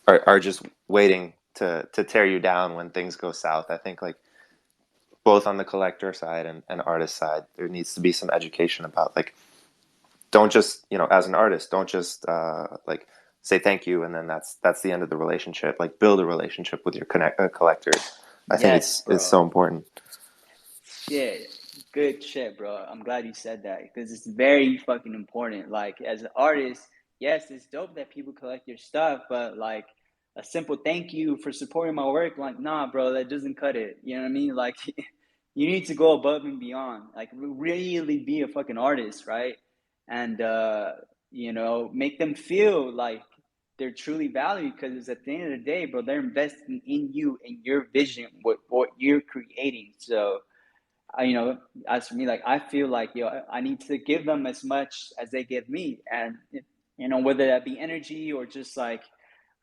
are just waiting to tear you down when things go south. I think like both on the collector side and artist side, there needs to be some education about like, don't just, as an artist, don't just like say thank you and then that's the end of the relationship. Like, build a relationship with your collectors. I think it's so important. Shit, good shit, bro. I'm glad you said that, because it's very fucking important. Like, as an artist, yes, it's dope that people collect your stuff, but like a simple thank you for supporting my work, like, nah, bro, that doesn't cut it. You know what I mean? Like, you need to go above and beyond. Like, really be a fucking artist, right? And make them feel like they're truly valued, because at the end of the day, bro, they're investing in you and your vision, what you're creating. So as for me, like, I feel like, I need to give them as much as they give me. And you know, whether that be energy or just like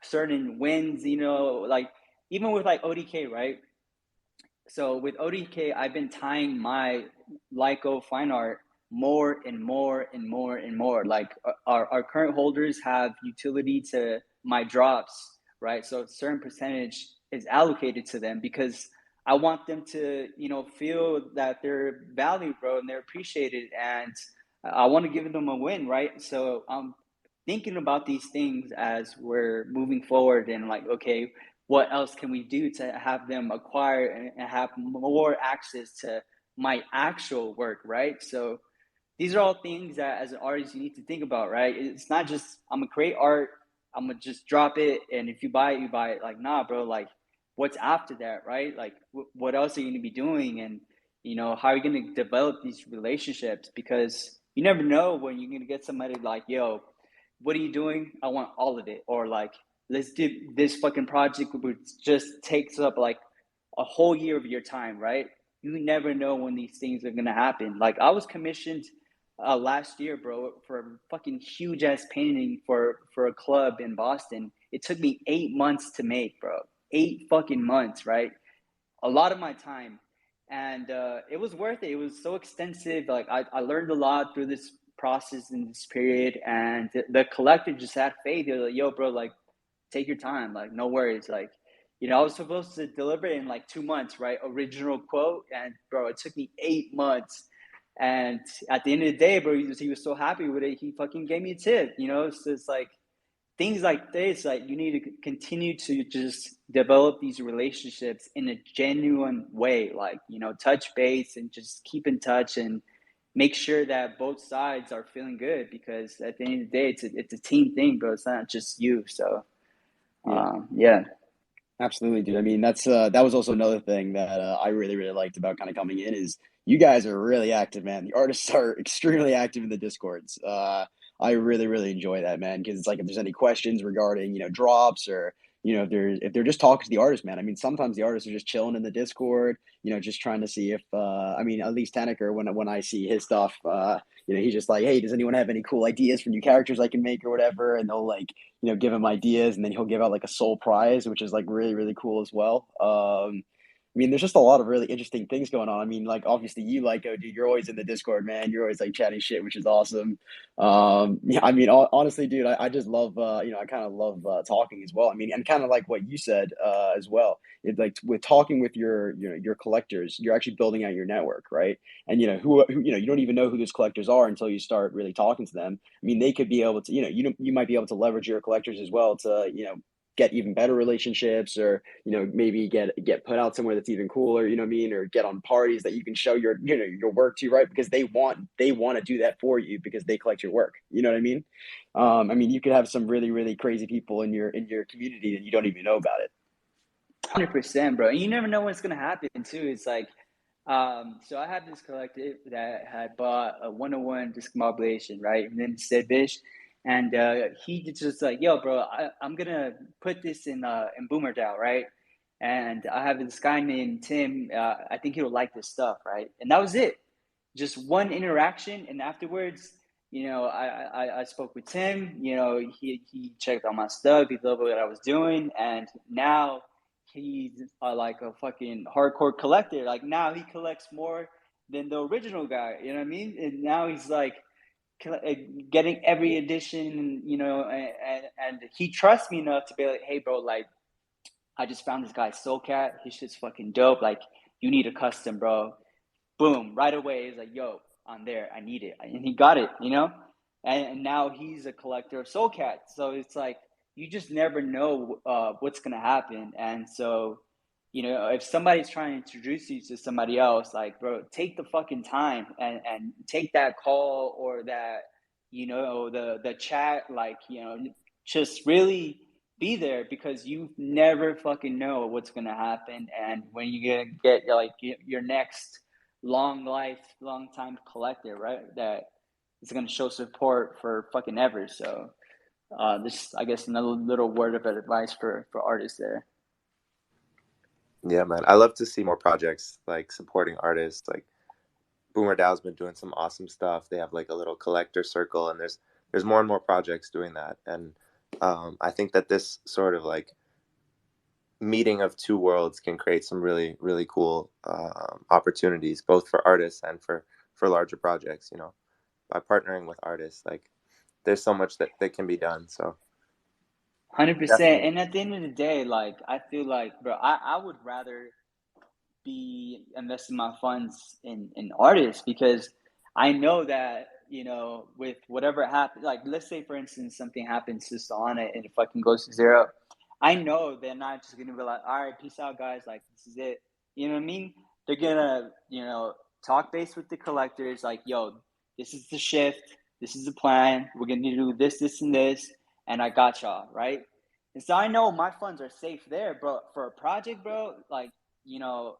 certain wins, you know, like even with like ODK, right? So with ODK, I've been tying my Lyco fine art more and more and more and more. Like our current holders have utility to my drops, right? So a certain percentage is allocated to them because I want them to, you know, feel that they're valued, bro, and they're appreciated, and I want to give them a win, right? So I'm thinking about these things as we're moving forward, and like, okay, what else can we do to have them acquire and have more access to my actual work, right? So these are all things that as an artist you need to think about, right? It's not just I'm gonna create art, I'm gonna just drop it, and if you buy it, you buy it. Like, nah, bro, like what's after that, right? Like what else are you gonna be doing, and you know, how are you gonna develop these relationships? Because you never know when you're gonna get somebody like, yo, what are you doing? I want all of it. Or like, let's do this fucking project which just takes up like a whole year of your time, right? You never know when these things are gonna happen. Like I was commissioned last year, bro, for a fucking huge ass painting for a club in Boston. It took me 8 months to make, bro. 8 fucking months, right? A lot of my time, and it was worth it. It was so extensive. Like I learned a lot through this process in this period, and the collective just had faith. They're like, yo, bro, like take your time, like no worries. Like, you know, I was supposed to deliver it in like 2 months, right? Original quote, and bro, it took me 8 months. And at the end of the day, bro, he was so happy with it. He fucking gave me a tip, you know. So it's like things like this, like you need to continue to just develop these relationships in a genuine way, like, you know, touch base and just keep in touch and make sure that both sides are feeling good, because at the end of the day, it's a team thing, bro. It's not just you. So Yeah. yeah. Absolutely, dude. I mean, that was also another thing that I really really liked about kind of coming in is you guys are really active, man. The artists are extremely active in the Discords. I really really enjoy that, man, because it's like if there's any questions regarding drops or if they're just talking to the artist, man. I mean, sometimes the artists are just chilling in the Discord, just trying to see if I mean at least Tanneker when I see his stuff, he's just like, hey, does anyone have any cool ideas for new characters I can make or whatever, and they'll like give him ideas, and then he'll give out like a soul prize, which is like really, really cool as well. I mean, there's just a lot of really interesting things going on. I mean, like obviously you like, oh, dude, you're always in the Discord, man. You're always like chatting shit, which is awesome. Yeah, I mean, honestly, dude, I just love, I kind of love talking as well. I mean, and kind of like what you said as well. It like with talking with your collectors, you're actually building out your network, right? And who you don't even know who those collectors are until you start really talking to them. I mean, they could be able to, you might be able to leverage your collectors as well to, get even better relationships, or, maybe get put out somewhere that's even cooler, you know what I mean? Or get on parties that you can show your work to, right? Because they want to do that for you because they collect your work. You know what I mean? I mean, you could have some really, really crazy people in your community and you don't even know about it. 100%, bro. And you never know when it's gonna happen too. It's like, so I had this collective that had bought a 101 discombobulation, right? And then Sid Bish, and he just like, yo, bro, I'm gonna put this in Boomer DAO, right? And I have this guy named Tim. I think he'll like this stuff, right? And that was it. Just one interaction, and afterwards, I spoke with Tim. He checked out my stuff. He loved what I was doing, and now he's like a fucking hardcore collector. Like now he collects more than the original guy. You know what I mean? And now he's like getting every edition. And he trusts me enough to be like, hey, bro, like I just found this guy Soulcat. His shit's fucking dope. Like you need a custom, bro. Boom, right away. He's like, yo, I'm there. I need it. And he got it. And now he's a collector of Soulcat. So it's like, you just never know what's going to happen. And so, if somebody's trying to introduce you to somebody else, like, bro, take the fucking time and take that call or that, the chat, like, just really be there, because you never fucking know what's going to happen. And when you get like your next long time collector, right? That is going to show support for fucking ever. So this, I guess, another little word of advice for artists there. Yeah, man. I love to see more projects like supporting artists. Like Boomer DAO's been doing some awesome stuff. They have like a little collector circle, and there's there's more and more projects doing that. And I think that this sort of like meeting of two worlds can create some really, really cool opportunities, both for artists and for larger projects, you know, by partnering with artists. Like there's so much that can be done. So 100%. definitely. And at the end of the day, like I feel like, bro, I would rather be investing my funds in artists because I know that, you know, with whatever happens, like let's say for instance something happens to Solana and it fucking goes to zero. I know they're not just gonna be like, all right, peace out guys, like this is it. You know what I mean? They're gonna, you know, talk base with the collectors, like, yo, this is the shift, this is the plan, we're gonna do this, this, and this, and I got y'all, right? And so I know my funds are safe there, bro. For a project, bro, like, you know,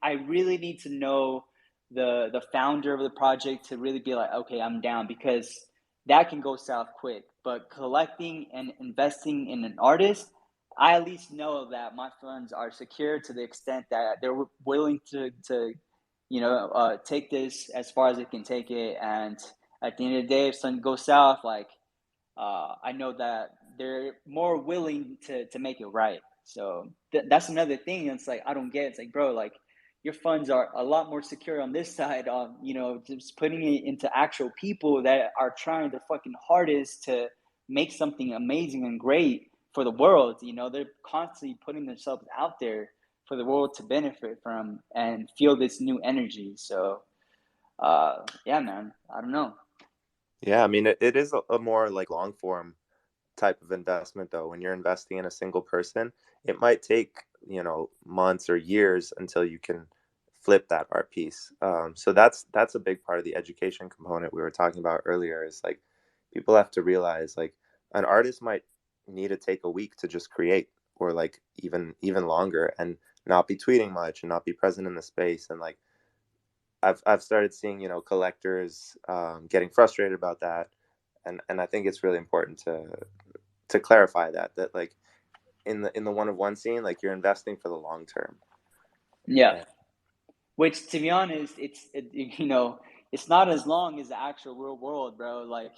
I really need to know the founder of the project to really be like, okay, I'm down, because that can go south quick. But collecting and investing in an artist, I at least know that my funds are secure to the extent that they're willing to you know, take this as far as it can take it. And at the end of the day, if something goes south, like I know that they're more willing to make it right. So that's another thing. It's like I don't get. It's like, bro, like your funds are a lot more secure on this side. You know, just putting it into actual people that are trying their fucking hardest to make something amazing and great for the world. You know, they're constantly putting themselves out there for the world to benefit from and feel this new energy. So, yeah, man, I don't know. Yeah, I mean, it is a more like long form type of investment though. When you're investing in a single person, it might take, you know, months or years until you can flip that art piece. So that's a big part of the education component we were talking about earlier, is like people have to realize like an artist might need to take a week to just create, or like even longer, and not be tweeting much and not be present in the space. And like I've started seeing, you know, collectors getting frustrated about that, and I think it's really important to clarify that like in the one of one scene, like you're investing for the long term. Yeah. Yeah. Which, to be honest, you know, it's not as long as the actual real world, bro. Like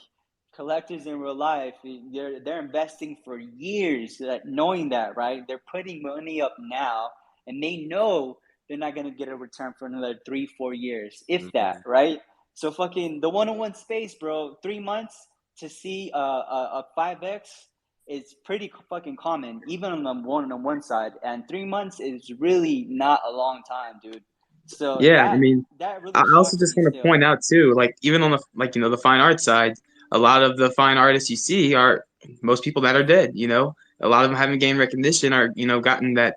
collectors in real life, they're investing for years, knowing that, right? They're putting money up now, and they know they're not gonna get a return for another 3-4 years, if that, Mhm. right? So fucking the one-on-one space, bro. 3 months to see a 5x is pretty fucking common, even on the one-on-one side, and 3 months is really not a long time, dude. So Yeah, I that mean, that I really also shocks just me want to still. point out too, like even on the like the fine art side, a lot of the fine artists you see are most people that are dead. You know, a lot of them haven't gained recognition or gotten that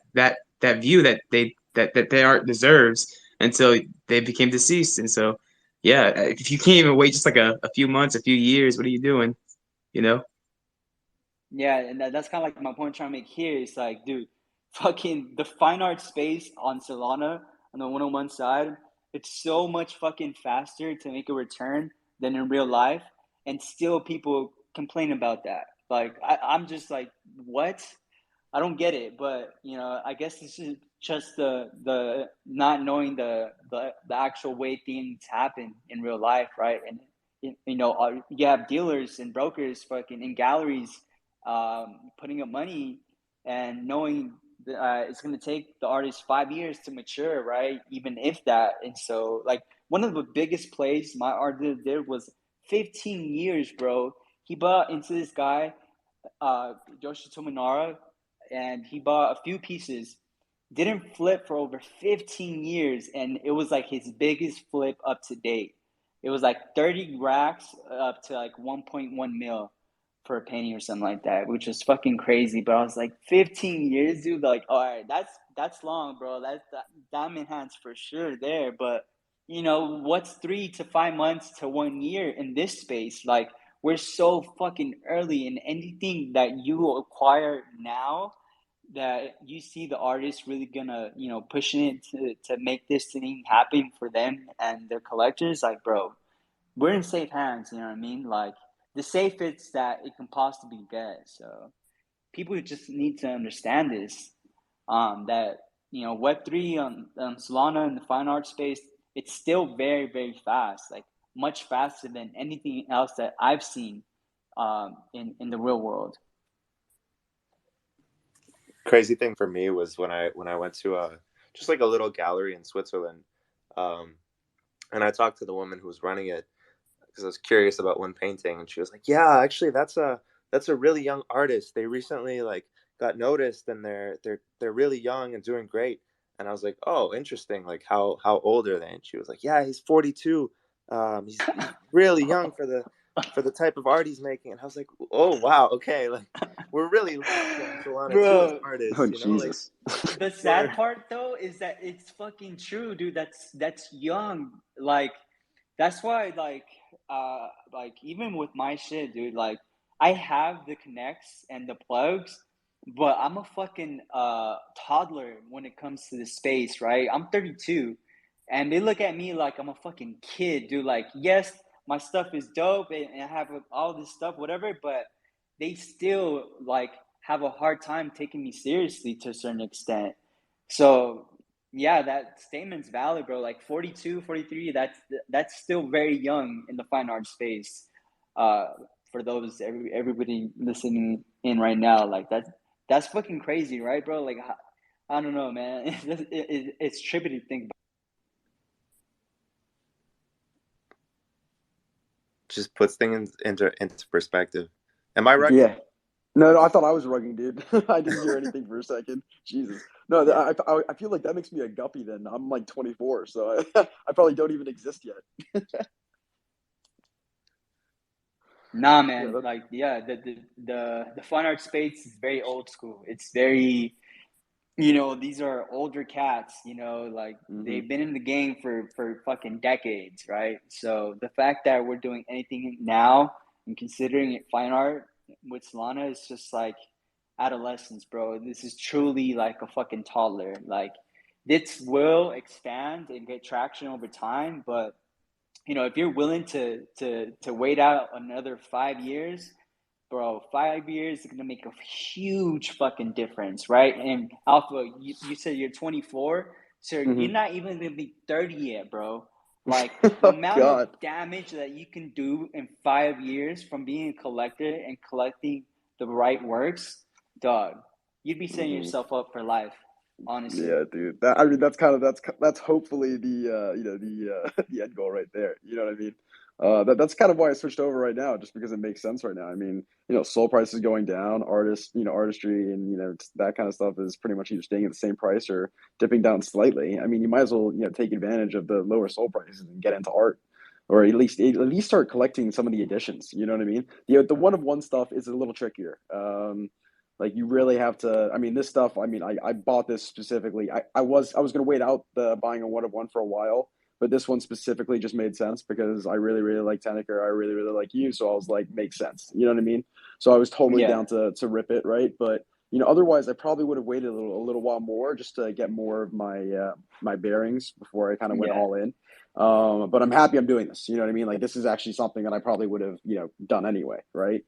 view that their art deserves until they became deceased. And so, yeah, if you can't even wait just like a few months, a few years, what are you doing? You know? Yeah, and that's kind of like my point I'm trying to make here. It's like, dude, fucking the fine art space on Solana on the one-on-one side, it's so much fucking faster to make a return than in real life, and still people complain about that. Like, I'm just like, what? I don't get it, but you know, I guess this is just the not knowing the actual way things happen in real life, right? And you know, you have dealers and brokers fucking in galleries, putting up money and knowing that, it's going to take the artist 5 years to mature, right? Even if that. And so, like, one of the biggest plays my artist did was 15 years, bro. He bought into this guy, Yoshi Tominara, and he bought a few pieces. Didn't flip for over 15 years, and it was like his biggest flip up to date. It was like 30 racks up to like 1.1 mil for a penny or something like that, which was fucking crazy. But I was like, 15 years, dude. Like, all right, that's long, bro. That's diamond hands for sure there. But you know, what's 3 to 5 months to 1 year in this space? Like, we're so fucking early, and anything that you acquire now that you see the artist really gonna, you know, pushing it to make this thing happen for them and their collectors, like, bro, we're in safe hands, you know what I mean? Like the safest that it can possibly get. So people just need to understand this, that, you know, Web3 on Solana and the fine art space, it's still very, very fast, like much faster than anything else that I've seen in the real world. Crazy thing for me was when I went to just like a little gallery in Switzerland, um, and I talked to the woman who was running it because I was curious about one painting, and she was like, "Yeah, actually, that's a really young artist. They recently like got noticed, and they're really young and doing great." And I was like, "Oh, interesting. Like, how old are they?" And she was like, "Yeah, he's 42. He's really young for the type of art he's making." And I was like, "Oh, wow. Okay, like we're really lucky in Solana too as Bro, Oh artists, you know? Like Jesus. the we're sad part though is that it's fucking true, dude. That's young. Like that's why like even with my shit, dude, like I have the connects and the plugs, but I'm a fucking toddler when it comes to the space, right? I'm 32 and they look at me like I'm a fucking kid, dude. Like, yes, my stuff is dope and I have all this stuff, whatever, but they still like have a hard time taking me seriously to a certain extent. So yeah, that statement's valid, bro. Like 42, 43, that's still very young in the fine art space. Uh, for those everybody listening in right now, like that's fucking crazy, right, bro? Like I don't know, man. It's trippy to think. just puts things into perspective. Am I rugging? Yeah. No, I thought I was rugging, dude. I didn't hear anything for a second. Jesus. No, Yeah. I feel like that makes me a guppy then. I'm like 24, so I probably don't even exist yet. Nah, Yeah, man. that, Like, yeah, the fine art space is very old school. It's very, these are older cats, like hmm they've been in the game for fucking decades, right? So the fact that we're doing anything now and considering it fine art with Solana is just like adolescence, bro. This is truly like a fucking toddler. Like this will expand and get traction over time, but if you're willing to wait out another 5 years, bro, 5 years is gonna make a huge fucking difference, right? And Alpha, you said you're 24, so hmm you're not even gonna be 30 yet, bro. Like the Oh amount of God. damage that you can do in 5 years from being a collector and collecting the right works, dog, you'd be setting hmm yourself up for life, honestly. Yeah, dude. That I mean, that's kind of that's hopefully the the end goal right there. You know what I mean? That's kind of why I switched over right now, just because it makes sense right now. I mean, soul price is going down, artistry, and that kind of stuff is pretty much either staying at the same price or dipping down slightly. I mean, you might as well take advantage of the lower soul prices and get into art, or at least start collecting some of the editions. You know what I mean? The one of one stuff is a little trickier. Like you really have to. I mean, this stuff. I mean, I bought this specifically. I was gonna wait out the buying a one of one for a while, but this one specifically just made sense because I really really like Teneker. I really really like you, so I was like, makes sense. You know what I mean? So I was totally Yeah, down to rip it, right? But otherwise, I probably would have waited a little while more just to get more of my bearings before I kind of went yeah, all in. But I'm happy I'm doing this. You know what I mean? Like this is actually something that I probably would have done anyway, right?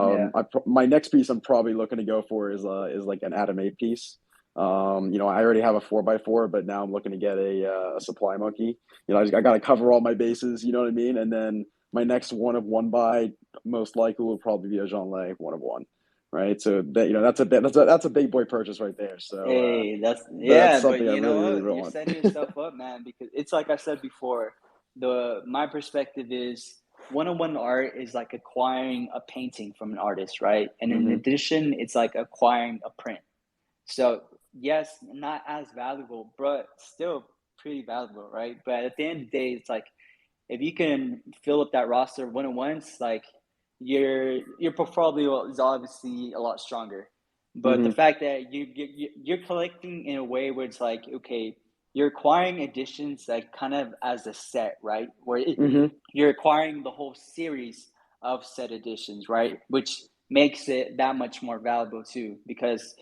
yeah. My next piece I'm probably looking to go for is like an Atom 8 piece. I already have a 4x4, but now I'm looking to get a supply monkey. I got to cover all my bases. You know what I mean? And then my next one of one buy most likely will probably be a Jean Lay one of one, right? So that's a big boy purchase right there. So Hey, that's yeah, but something I you know really really what? really You're want. setting yourself up, man, because it's like I said before, the my perspective is one-on-one art is like acquiring a painting from an artist, right? And in hmm addition, it's like acquiring a print. So yes, not as valuable, but still pretty valuable, right? But at the end of the day, it's like if you can fill up that roster one-on-ones, like your portfolio is obviously a lot stronger. But the hmm fact that you're collecting in a way where it's like, okay, you're acquiring editions like kind of as a set, right? Where hmm you're acquiring the whole series of set editions, right? Which makes it that much more valuable too, because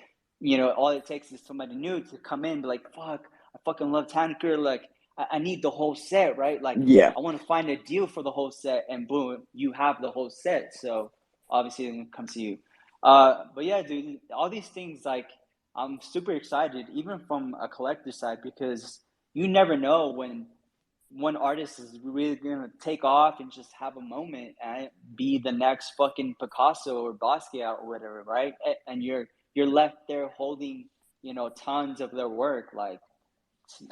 all it takes is somebody new to come in and be like, fuck, I fucking love Tanker, like I need the whole set, right? Like Yeah. I want to find a deal for the whole set, and boom, you have the whole set. So obviously, it comes to you. But yeah, dude, all these things, like I'm super excited, even from a collector side, because you never know when one artist is really gonna take off and just have a moment and be the next fucking Picasso or Basquiat or whatever, right? And you're left there holding, you know, tons of their work, like,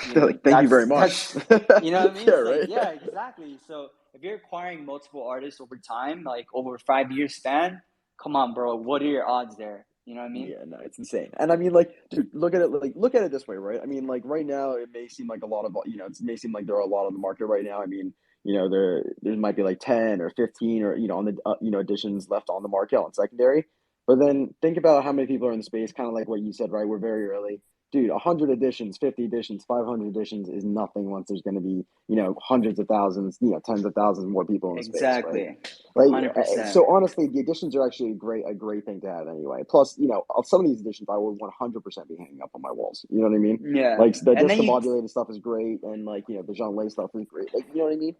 you know, Like, thank you very much. you know what I mean? Yeah, It's like, right. yeah, exactly. So if you're acquiring multiple artists over time, like over a 5 year span, come on, bro, what are your odds there? You know what I mean? Yeah, no, it's insane. And I mean, like, dude, look at it this way, right? I mean, like, right now, it may seem like a lot of, you know, it may seem like there are a lot on the market right now. I mean, you know, there might be like 10 or 15 or, you know, on the, you know, editions left on the market on secondary. But then think about how many people are in the space, kind of like what you said, right? We're very early. Dude, 100 editions, 50 editions, 500 editions is nothing once there's going to be, you know, hundreds of thousands, you know, tens of thousands more people in the space, right? Exactly. Like, 100%. so honestly, the editions are actually a great thing to have anyway. Plus, you know, some of these editions I would 100% be hanging up on my walls. You know what I mean? Yeah. Like, the And then you, discombobulated stuff is great, and like, you know, the Jean Lay stuff is great. Like, you know what I mean?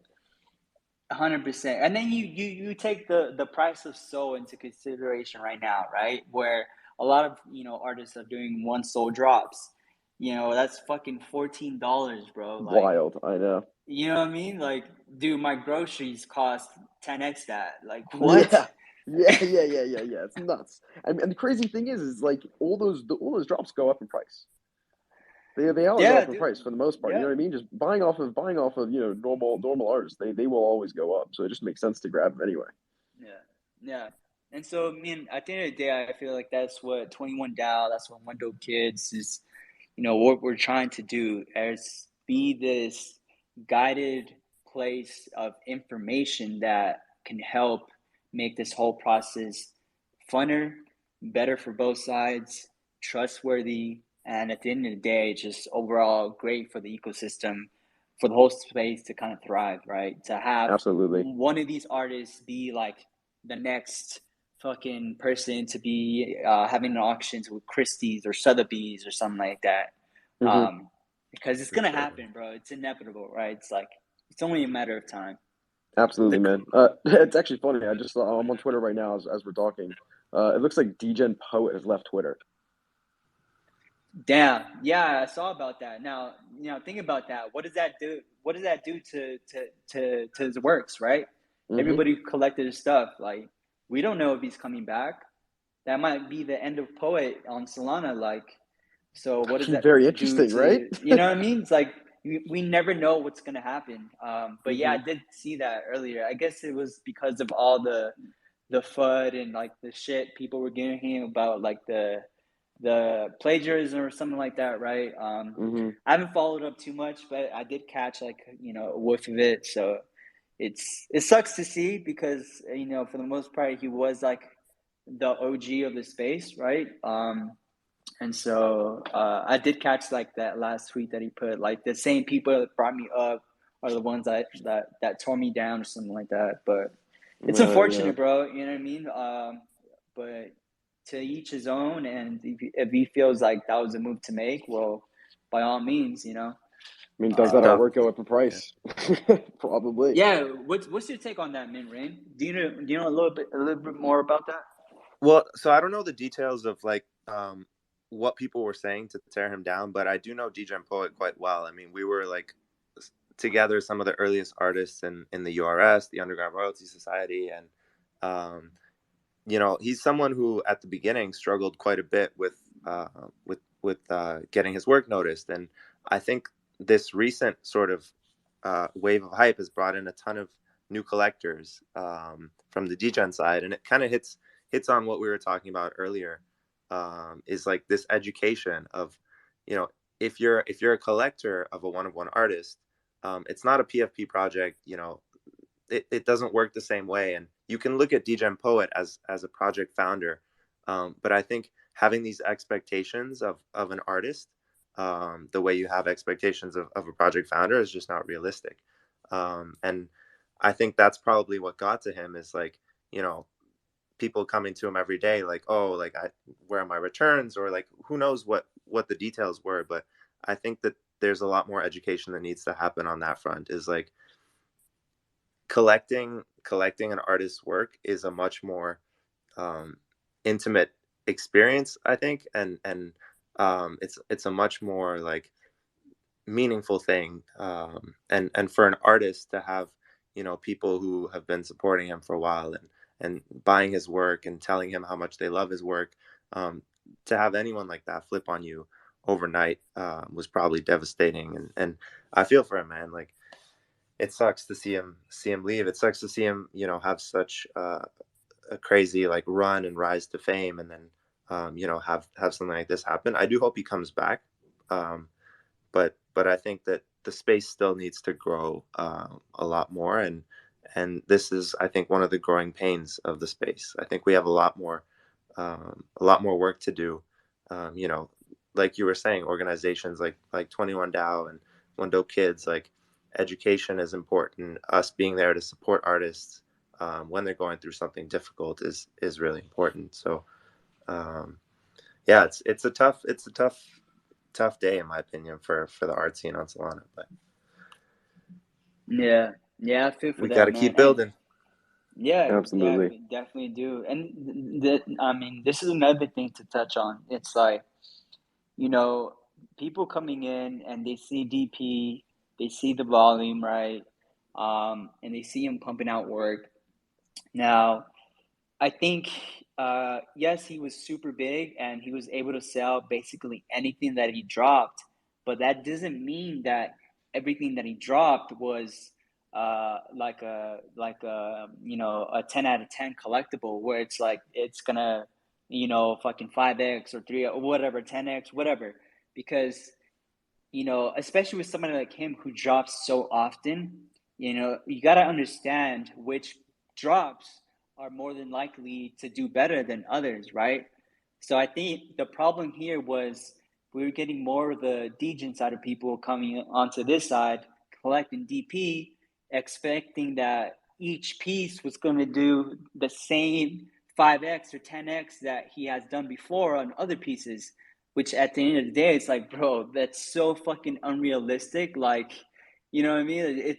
100%. And then you take the price of soul into consideration right now, right? Where a lot of, you know, artists are doing one soul drops. You know, that's fucking $14, bro. Like, Wild, I know. you know what I mean? Like, dude, my groceries cost 10x that. Like, what? Yeah. Yeah. It's nuts. And the crazy thing is like all those drops go up in price. They all go Yeah, up in dude. price for the most part. You know Yeah. what I mean? Just buying off of, you know, normal artists. They will always go up. So it just makes sense to grab them anyway. Yeah. Yeah. And so, I mean, at the end of the day, I feel like that's what 21 Dow, that's what One Dope Kids is, you know, what we're trying to do is be this guided place of information that can help make this whole process funner, better for both sides, trustworthy, and at the end of the day, just overall great for the ecosystem, for the whole space to kind of thrive, right? To have Absolutely. one of these artists be like the next fucking person to be having an auctions with Christie's or Sotheby's or something like that. Hmm. Because it's For gonna sure. happen, bro. It's inevitable, right? It's like it's only a matter of time. Absolutely, The man. It's actually funny. I just saw, I'm on Twitter right now as we're talking. It looks like Degen Poet has left Twitter. Damn. Yeah, I saw about that. Now, you know, think about that. What does that do? What does that do to his works, right? Hmm. Everybody collected his stuff. Like, we don't know if he's coming back. That might be the end of Poet on Solana. Like, so what does Actually, that very do interesting, right? to, you know what I mean? It's like we never know what's gonna happen. But yeah, Hmm. I did see that earlier. I guess it was because of all the FUD and like the shit people were giving him about like the plagiarism or something like that, right? Hmm. I haven't followed up too much, but I did catch like, you know, a whiff of it. So it sucks to see because, you know, for the most part he was like the OG of the space, right? And so I did catch like that last tweet that he put, like the same people that brought me up are the ones that tore me down or something like that. But it's Yeah. unfortunate, bro. You know what I mean? But to each his own, and if he feels like that was a move to make, well, by all means, you know. I mean, does that Uh, stuff. artwork go up in Yeah. price? Probably. yeah. What's your take on that, Min Rain? Do you know a little bit more about that? Well, so I don't know the details of like what people were saying to tear him down, but I do know Degen Poet quite well. I mean, we were like together some of the earliest artists in the URS, the Underground Royalty Society, and um, you know, he's someone who at the beginning struggled quite a bit with getting his work noticed, and I think this recent sort of wave of hype has brought in a ton of new collectors from the degen side, and it kind of hits on what we were talking about earlier, is like this education of, you know, if you're a collector of a one-of-one artist, it's not a PFP project, you know, it doesn't work the same way. And you can look at Degen Poet as a project founder, but I think having these expectations of an artist, the way you have expectations of a project founder, is just not realistic. And I think that's probably what got to him, is like, you know, people coming to him every day like, oh, like, where are my returns, or like who knows what the details were. But I think that there's a lot more education that needs to happen on that front, is like collecting an artist's work is a much more intimate experience, I think, and it's a much more like meaningful thing. And for an artist to have, people who have been supporting him for a while and buying his work and telling him how much they love his work, to have anyone like that flip on you overnight was probably devastating. And I feel for him, man. Like, it sucks to see him leave. It sucks to see him, have such a crazy like run and rise to fame, and then have something like this happen. I do hope he comes back, but I think that the space still needs to grow a lot more, and this is, I think, one of the growing pains of the space. I think we have a lot more work to do. Like you were saying, organizations like 21 DAO and One Dope Kids, like, education is important. Us being there to support artists when they're going through something difficult is really important. So yeah, it's a tough day, in my opinion, for the art scene on Solana, but Yeah, I feel for we got that, to man. keep building. Yeah, Absolutely. we definitely do. And I mean, this is another thing to touch on. It's like, you know, people coming in and they see DP, they see the volume, right? And they see him pumping out work. Now, I think, yes, he was super big and he was able to sell basically anything that he dropped, but that doesn't mean that everything that he dropped was a 10 out of 10 collectible where it's like it's gonna fucking 5x or 3 or whatever, 10x, whatever, because especially with somebody like him who drops so often, you got to understand which drops are more than likely to do better than others, right? So I think the problem here was we were getting more of the degen side of people coming onto this side, collecting DP, expecting that each piece was going to do the same 5x or 10x that he has done before on other pieces, which at the end of the day, it's like, bro, that's so fucking unrealistic. Like, you know what I mean?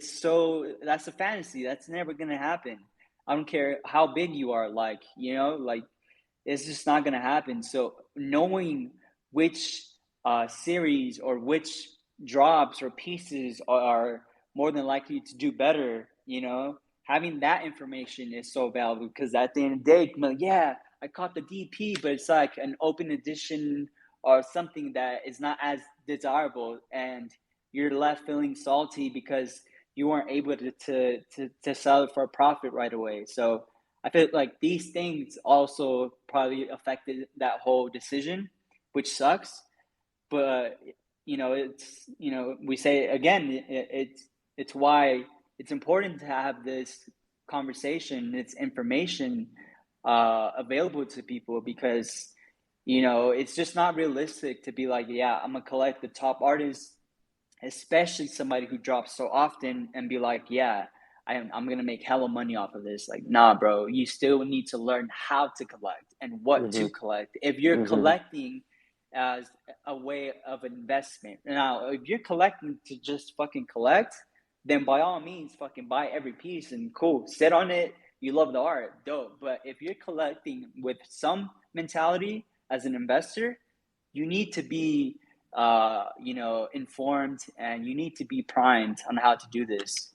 That's a fantasy. That's never gonna happen. I don't care how big you are, like, like it's just not gonna happen. So knowing which series or which drops or pieces are more than likely to do better, having that information is so valuable because at the end of the day, like, yeah, I caught the DP, but it's like an open edition or something that is not as desirable, and you're left feeling salty because you weren't able to sell it for a profit right away. So I feel like these things also probably affected that whole decision, which sucks. But it's we say again, it's why it's important to have this conversation. It's information available to people because it's just not realistic to be like, yeah, I'm gonna collect the top artists, especially somebody who drops so often, and be like, yeah, I'm gonna make hella money off of this. Like, nah, bro, you still need to learn how to collect and what to Hmm. collect. If you're Hmm. collecting as a way of investment, now if you're collecting to just fucking collect, then by all means, fucking buy every piece and cool, sit on it. You love the art, dope. But if you're collecting with some mentality as an investor, you need to be informed, and you need to be primed on how to do this.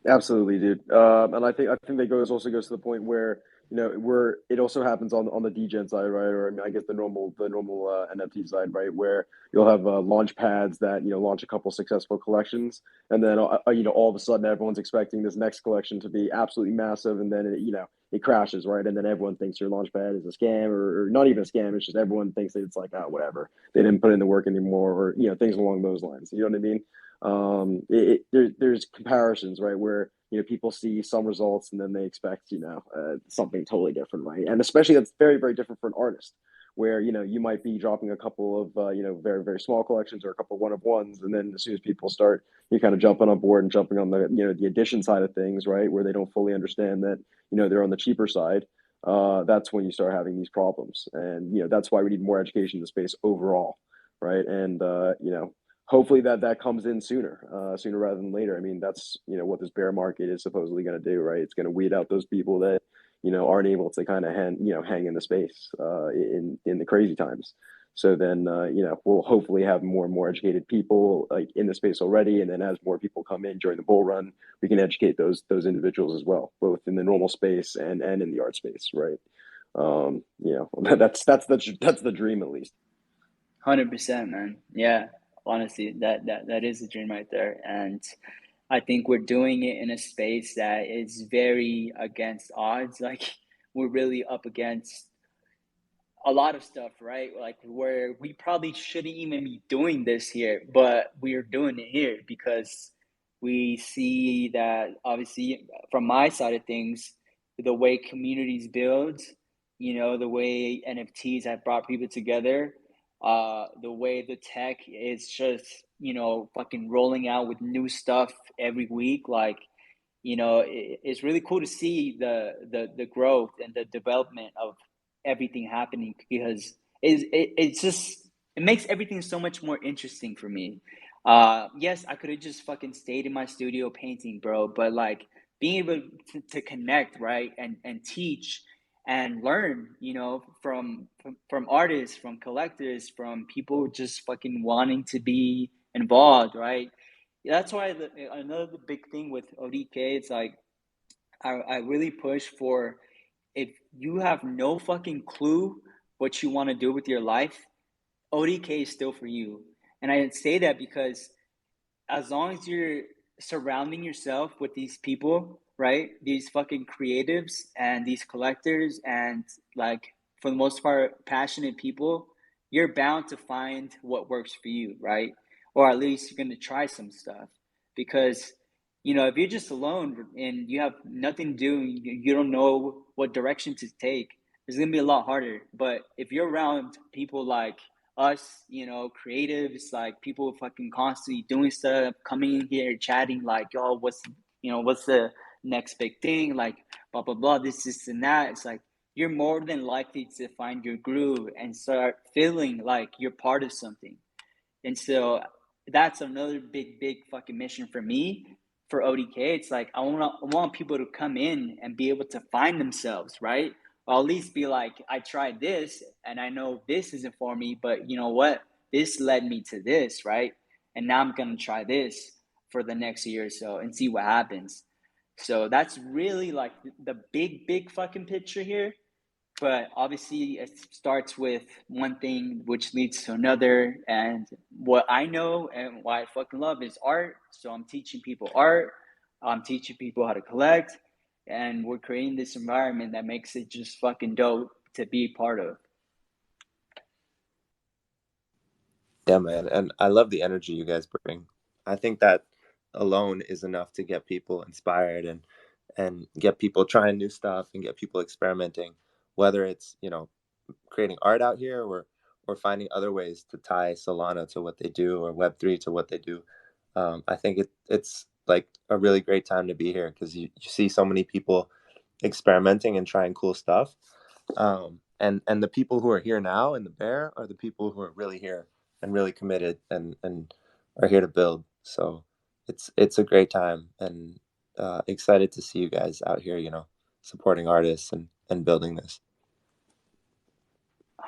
Absolutely, dude. And I think that also goes to the point where where it also happens on the degen side, right? Or I mean, I guess the normal NFT side, right? Where you'll have launch pads that launch a couple successful collections, and then all of a sudden everyone's expecting this next collection to be absolutely massive, and then it crashes, right? And then everyone thinks your launch pad is a scam, or not even a scam. It's just everyone thinks that it's like, oh, whatever. They didn't put in the work anymore, or things along those lines. You know what I mean? There's comparisons, right, where people see some results and then they expect something totally different, right? And especially that's very, very different for an artist, where you might be dropping a couple of very, very small collections or a couple of one of ones, and then as soon as people start you kind of jumping on board and jumping on the edition side of things, right, where they don't fully understand that they're on the cheaper side. That's when you start having these problems, and that's why we need more education in the space overall, right? And hopefully that comes in sooner rather than later. I mean, that's what this bear market is supposedly going to do, right? It's going to weed out those people that aren't able to kind of hang in the space in the crazy times. So then, we'll hopefully have more and more educated people like in the space already, and then as more people come in during the bull run, we can educate those individuals as well, both in the normal space and in the art space, right? That's the dream at least. 100%, man. Yeah, honestly, that is a dream right there, and I think we're doing it in a space that is very against odds. Like we're really up against a lot of stuff, right? Like where we probably shouldn't even be doing this here, but we're doing it here because we see that obviously from my side of things, the way communities build, the way NFTs have brought people together, the way the tech is just, fucking rolling out with new stuff every week, like it's really cool to see the growth and the development of everything happening because it's just it makes everything so much more interesting for me. Yes, I could have just fucking stayed in my studio painting, bro, but like being able to connect, right, and teach and learn, from artists, from collectors, from people just fucking wanting to be involved, right? That's why another big thing with ODK, it's like I really push for if you have no fucking clue what you want to do with your life, ODK is still for you. And I say that because as long as you're surrounding yourself with these people, right? These fucking creatives and these collectors and like for the most part passionate people, you're bound to find what works for you, right? Or at least you're going to try some stuff because if you're just alone and you have nothing to do, you don't know what direction to take, it's going to be a lot harder. But if you're around people like us, creatives, like people fucking constantly doing stuff, coming in here, chatting, like, yo, what's the next big thing? Like, blah, blah, blah, this, and that. It's like, you're more than likely to find your groove and start feeling like you're part of something. And so that's another big fucking mission for me for ODK. It's like, I want people to come in and be able to find themselves, right? Or at least be like, I tried this and I know this isn't for me, but you know what? This led me to this, right? And now I'm going to try this for the next year or so and see what happens. So that's really like the big fucking picture here. But obviously, it starts with one thing, which leads to another. And what I know and what I fucking love is art. So I'm teaching people art. I'm teaching people how to collect. And we're creating this environment that makes it just fucking dope to be part of. Yeah, man. And I love the energy you guys bring. I think that alone is enough to get people inspired and get people trying new stuff and get people experimenting, whether it's, creating art out here or finding other ways to tie Solana to what they do or Web3 to what they do. I think it's like a really great time to be here because you see so many people experimenting and trying cool stuff. And the people who are here now in the Bear are the people who are really here and really committed and are here to build. So it's a great time and excited to see you guys out here, supporting artists and building this.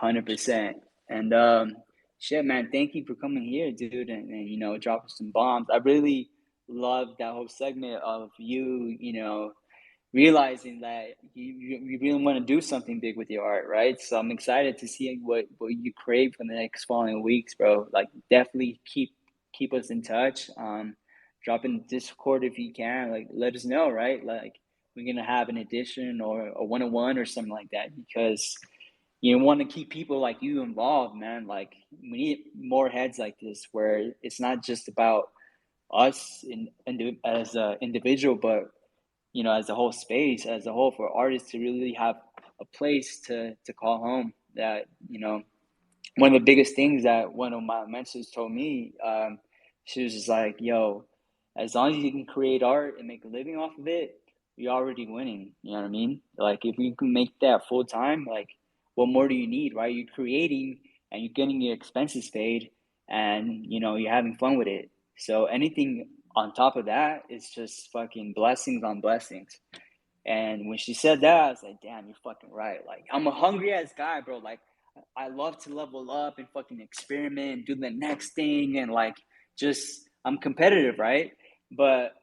100%. And shit, man, thank you for coming here, dude, and dropping some bombs. I really love that whole segment of you, realizing that you really want to do something big with your art, right? So I'm excited to see what you create for the next following weeks, bro. Like definitely keep us in touch. Drop in Discord if you can. Like let us know, right? Like we're gonna have an edition or a 101 or something like that because you want to keep people like you involved, man. Like we need more heads like this where it's not just about us as an individual, but as a whole space, as a whole, for artists to really have a place to call home. That one of the biggest things that one of my mentors told me, she was just like, "Yo, as long as you can create art and make a living off of it, you're already winning." You know what I mean? Like if you can make that full time, like what more do you need, right? You're creating and you're getting your expenses paid, and you're having fun with it. So anything on top of that is just fucking blessings on blessings. And when she said that, I was like, damn, you're fucking right. Like, I'm a hungry ass guy, bro. Like, I love to level up and fucking experiment and do the next thing and like just I'm competitive, right? But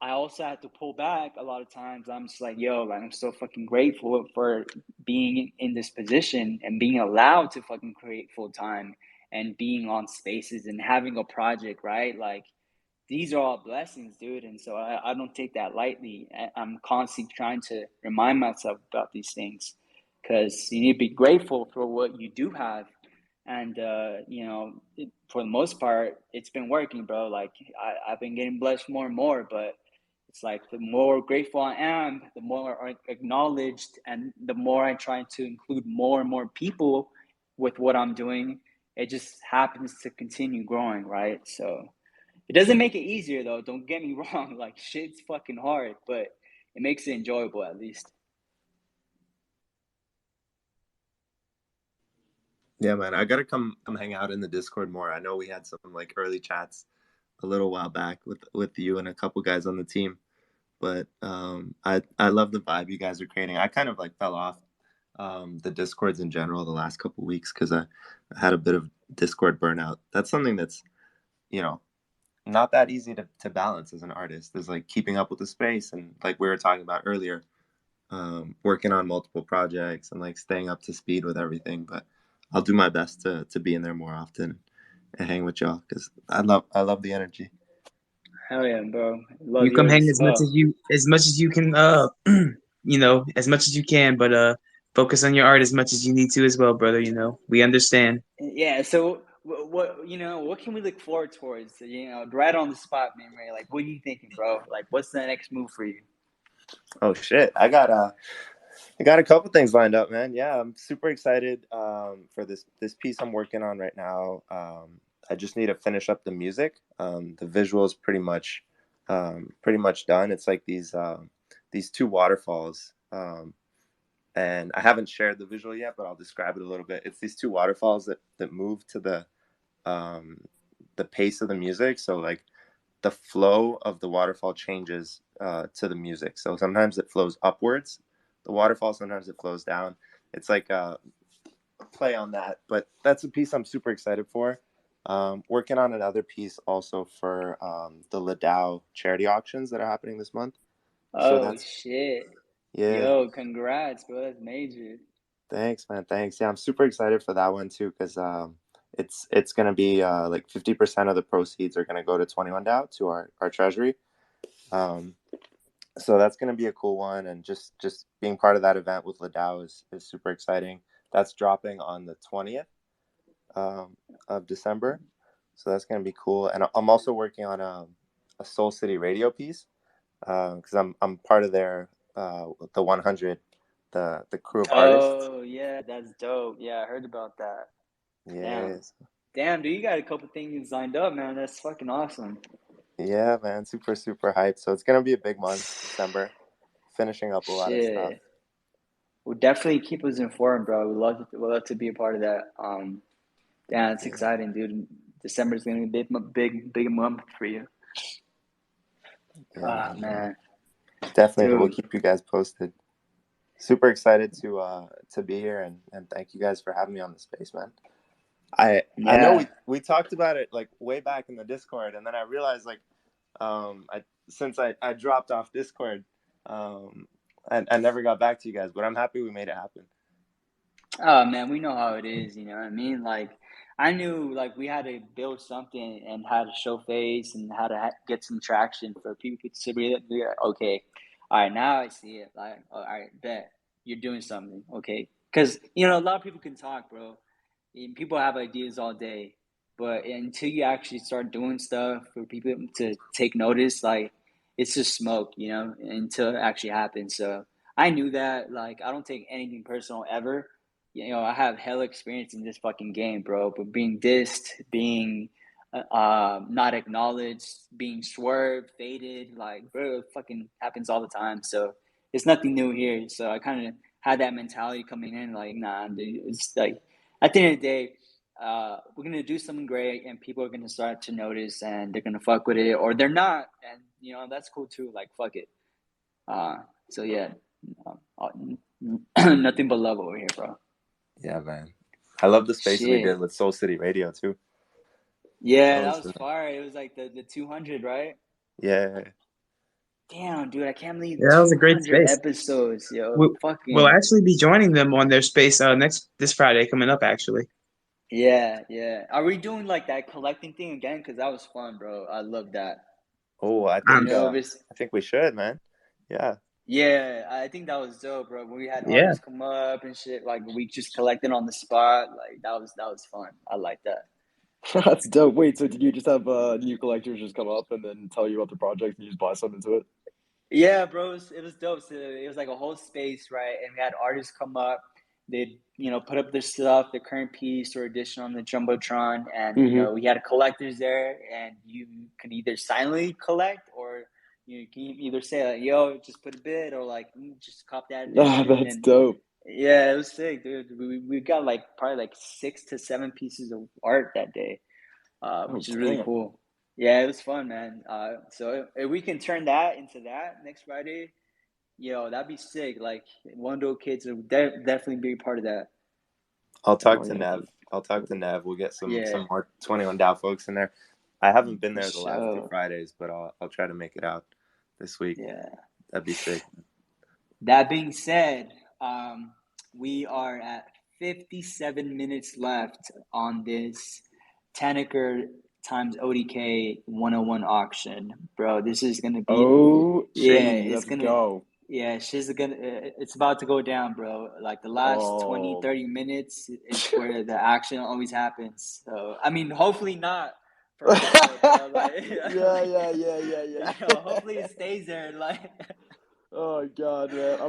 I also have to pull back a lot of times. I'm just like, yo, like I'm so fucking grateful for being in this position and being allowed to fucking create full time and being on spaces and having a project, right? Like these are all blessings, dude. And so I don't take that lightly. I'm constantly trying to remind myself about these things because you need to be grateful for what you do have. And, for the most part, it's been working, bro. Like I've been getting blessed more and more, but it's like the more grateful I am, the more acknowledged and the more I try to include more and more people with what I'm doing, it just happens to continue growing, right? So it doesn't make it easier though. Don't get me wrong. Like shit's fucking hard, but it makes it enjoyable at least. Yeah, man, I gotta come hang out in the Discord more. I know we had some like early chats a little while back with you and a couple guys on the team, but I love the vibe you guys are creating. I kind of like fell off the Discords in general the last couple weeks because I had a bit of Discord burnout. That's something that's, you know, not that easy to balance as an artist, is like keeping up with the space and like we were talking about earlier, working on multiple projects and like staying up to speed with everything. But I'll do my best to be in there more often and hang with y'all because I love the energy. Hell yeah, bro. Love You come yours hang as well. as much as you can, as much as you can, but focus on your art as much as you need to as well, brother. We understand. Yeah. So what can we look forward towards? Right on the spot, man. Right? Like, what are you thinking, bro? Like, what's the next move for you? Oh shit, I got a couple things lined up, man. Yeah, I'm super excited for this piece I'm working on right now. I just need to finish up the music. The visual is pretty much done. It's like these two waterfalls, and I haven't shared the visual yet, but I'll describe it a little bit. It's these two waterfalls that move to um, the pace of the music. So like the flow of the waterfall changes to the music. So sometimes it flows upwards, the waterfall, sometimes it flows down. It's like a play on that, but that's a piece I'm super excited for. Working on another piece also for the Ladau charity auctions that are happening this month. So Oh that's, shit. yeah, Yo, congrats, bro. That's major. thanks, man. Thanks. Yeah, I'm super excited for that one too because it's gonna be like 50% of the proceeds are gonna go to 21 DAO to our treasury. Um, so that's going to be a cool one, and just being part of that event with Ladau is super exciting. That's dropping on the 20th of December, so that's going to be cool. And I'm also working on a Soul City radio piece because I'm part of the 100, the crew of artists. Oh yeah, that's dope. Yeah, I heard about that. Damn. Yes, Damn, dude, you got a couple things lined up, man. That's fucking awesome. yeah, man, super super hyped. So it's going to be a big month, December, finishing up a lot of stuff. Shit. Well, definitely keep us informed, bro. We'd love to be a part of that. Yeah, it's Yeah, exciting, dude. December's gonna be a big month for you. yeah, Ah, man, yeah. man, Definitely, we'll dude. keep you guys posted. Super excited to be here and thank you guys for having me on the space, man. I know Yeah. we talked about it like way back in the Discord, and then I realized like I since I dropped off Discord, I never got back to you guys, but I'm happy we made it happen. Oh man, we know how it is. You know what I mean? Like, I knew like we had to build something and how to show face and how to get some traction for people to be like, okay, all right, now I see it. Like, all right, bet you're doing something. Okay, because a lot of people can talk, bro. And people have ideas all day, but until you actually start doing stuff for people to take notice, like it's just smoke, until it actually happens. So I knew that. Like, I don't take anything personal ever. I have hell experience in this fucking game, bro. But being dissed, being not acknowledged, being swerved, faded, like, bro, it fucking happens all the time. So it's nothing new here. So I kind of had that mentality coming in, like, nah, dude. It's like at the end of the day, we're gonna do something great, and people are gonna start to notice, and they're gonna fuck with it, or they're not, and that's cool too. Like, fuck it. Uh, so yeah, nothing but love over here, bro. Yeah, man. I love the space we Shit. did with Soul City Radio too. Yeah, That that was was fire. It was like the 200, right? yeah. Damn, dude, I can't believe Yeah, that was a great 200 space. episodes, yo. We'll Fucking actually be joining them on their space this Friday coming up, actually. yeah, yeah. Are we doing like that collecting thing again? Because that was fun, bro. I love that. Oh, I You Um, think know, I think we should, man. Yeah. yeah, I think that was dope, bro. When we had yeah, artists come up and shit, like we just collected on the spot. Like that was fun. I like that. That's dope. Wait, so did you just have new collectors just come up and then tell you about the project and you just buy something into it? Yeah, bro, it was dope. So it was like a whole space, right? And we had artists come up. They'd, put up their stuff, their current piece or edition on the Jumbotron. And, Mm-hmm. we had collectors there, and you could either silently collect or you can either say, like, yo, just put a bid, or like, just cop that Ah, edition. that's And dope. yeah, it was sick, dude. We got like probably like 6 to 7 pieces of art that day, Oh, which is really damn. cool. Yeah, it was fun, man. So if we can turn that into that next Friday, that'd be sick. Like Wando kids will definitely be a part of that. I'll talk Oh, to yeah. Nev. I'll talk to Nev. We'll get some Yeah, more 21 Dow folks in there. I haven't been for there the last 2 sure. Fridays, but I'll try to make it out this week. Yeah. That'd be sick. That being said, we are at 57 minutes left on this Tanneker times ODK 101 auction, bro. This is gonna be, Oh, yeah, shady. it's Let's gonna, go. yeah, it's about to go down, bro. Like the last 20, Oh. 30 minutes is where the action always happens. So, I mean, hopefully not for a while, bro. Like, Yeah. hopefully it stays there. Like, Oh God, man.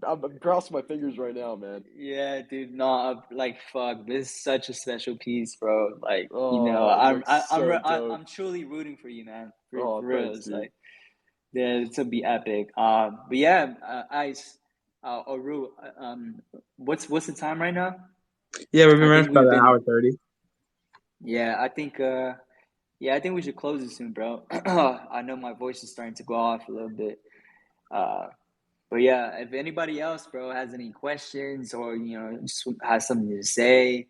I'm crossing my fingers right now, man. yeah, dude, no, like, fuck, this is such a special piece, bro. Like, Oh, that's so dope. I'm truly rooting for you, man. For Oh, real, thanks, it's dude. like, yeah, it's gonna be epic. But yeah, Ice, Oru, what's the time right now? yeah, we've been I running think for we've about an been, hour 30. yeah, I think we should close it soon, bro. I know my voice is starting to go off a little bit. Uh, But yeah, if anybody else, bro, has any questions or just has something to say,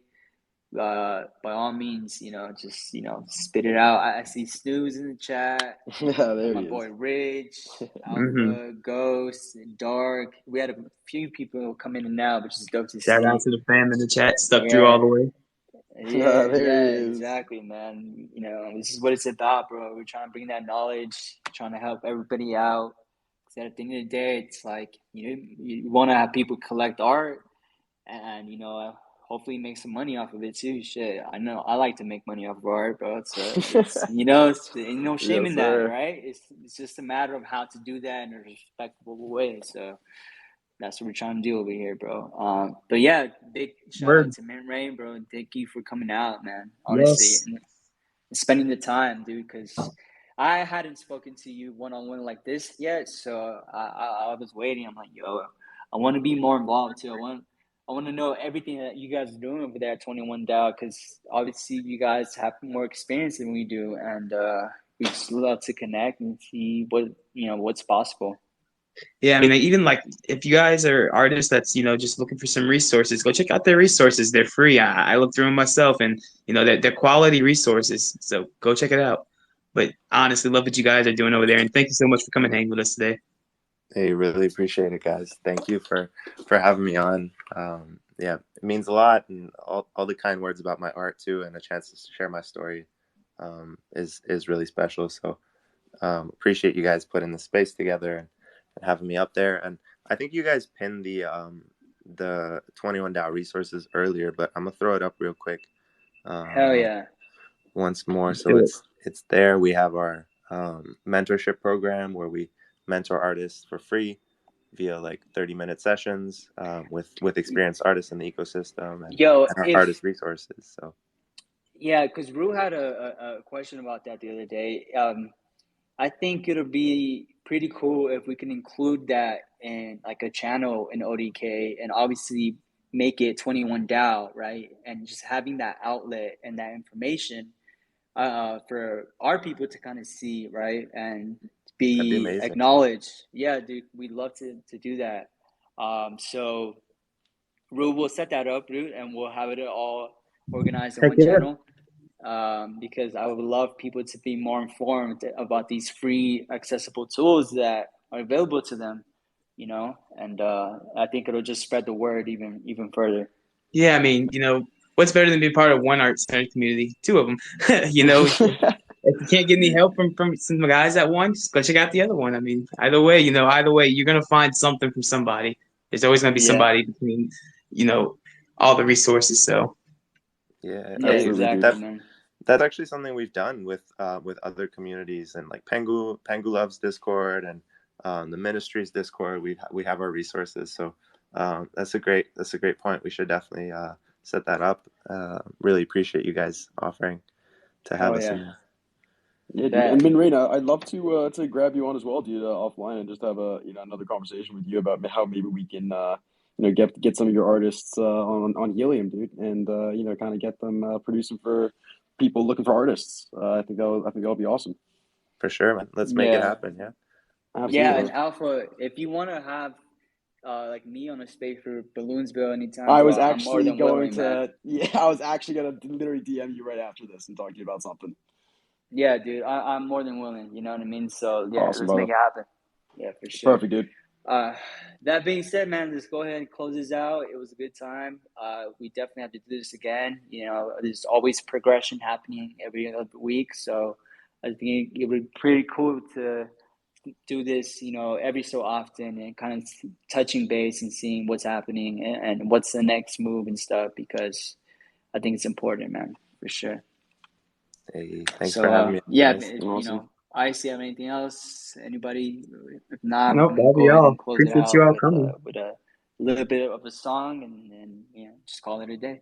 by all means, just spit it out. I see Snooze in the chat. Yeah, there My he boy is. Rich, hmm Alpha, Ghost, Dark. We had a few people come in and out, which is dope to Shout out see. to the fam in the chat, stuck through all Yeah, the way. yeah, There yeah, he is. exactly, man. This is what it's about, bro. We're trying to bring that knowledge, trying to help everybody out. 'Cause at the end of the day, it's like you want to have people collect art, and hopefully make some money off of it too. Shit, I know I like to make money off of art, bro. It's no shame Yes, in that, sir. right? It's just a matter of how to do that in a respectable way. So that's what we're trying to do over here, bro. But yeah, big shout out Word. to Mint Rain, bro. And thank you for coming out, man. Honestly, Yes. and spending the time, dude. Because I hadn't spoken to you one on one like this yet, so I was waiting. I'm like, yo, I want to be more involved too. I want to know everything that you guys are doing over there at 21 Dow, because obviously you guys have more experience than we do, and we just love to connect and see what's possible. Yeah, I mean, like, even like if you guys are artists that's just looking for some resources, go check out their resources. They're free. I look through them myself, and they're quality resources. So go check it out. But honestly, love what you guys are doing over there, and thank you so much for coming and hang with us today. Hey, really appreciate it, guys. Thank you for having me on. Yeah, it means a lot, and all the kind words about my art too, and a chance to share my story is really special. So appreciate you guys putting the space together and having me up there. And I think you guys pinned the 21 Dow resources earlier, but I'm gonna throw it up real quick. Hell yeah. Once more. Let's So do it. it's there. We have our mentorship program where we mentor artists for free via like 30-minute sessions with experienced artists in the ecosystem and Yo, our artist resources. So yeah, because Rue had a question about that the other day. I think it'll be pretty cool if we can include that in like a channel in ODK, and obviously make it 21 Dow, right? And just having that outlet and that information for our people to kind of see, right? And that'd be be amazing. acknowledged. Yeah, dude, we'd love to do that. So Rue, we'll set that up, dude, and we'll have it all organized in Heck one yeah. channel, because I would love people to be more informed about these free accessible tools that are available to them, you know, and I think it'll just spread the word even further. Yeah, I mean, what's better than being part of one art center community? Two of them. If you can't get any help from some guys at one, just go check out the other one. I mean, either way, you're gonna find something from somebody. There's always gonna be Yeah. somebody between, all the resources. So Yeah, Yeah, Absolutely, dude. exactly, man. that's actually something we've done with other communities, and like Pengu Loves Discord, and the Ministries Discord. We have our resources, so that's a great point. We should definitely set that up. Really appreciate you guys offering to have Oh us in yeah, there. Yeah, dude. bet. And Minrain, I'd love to grab you on as well, dude, offline, and just have a another conversation with you about how maybe we can get some of your artists on Helium, dude, and kind of get them producing for people looking for artists. I think that'll be awesome. For sure, man. Let's make it Yeah. happen. Yeah. Absolutely. Yeah, and Alpha, if you want to have like me on a space for Balloonsville anytime, I bro, was I'm more actually than going willing, man. to, yeah, I was actually gonna literally DM you right after this and talk to you about something. Yeah, dude, I'm more than willing. You know what I mean? So yeah, Awesome, let's make brother. it happen. Yeah, for sure. Perfect, dude. That being said, man, let's go ahead and close this out. It was a good time. We definitely have to do this again. You know, there's always progression happening every other week. So I think it would be pretty cool to do this, you know, every so often and kind of touching base and seeing what's happening and what's the next move and stuff, because I think it's important, man, for sure. Hey, thanks So, for having me, yeah, guys. you Awesome. know, I see have anything else? Anybody? If not, nope, I'm gonna that'll be go ahead all. and close it Appreciate you out all coming. with a little bit of a song and just call it a day.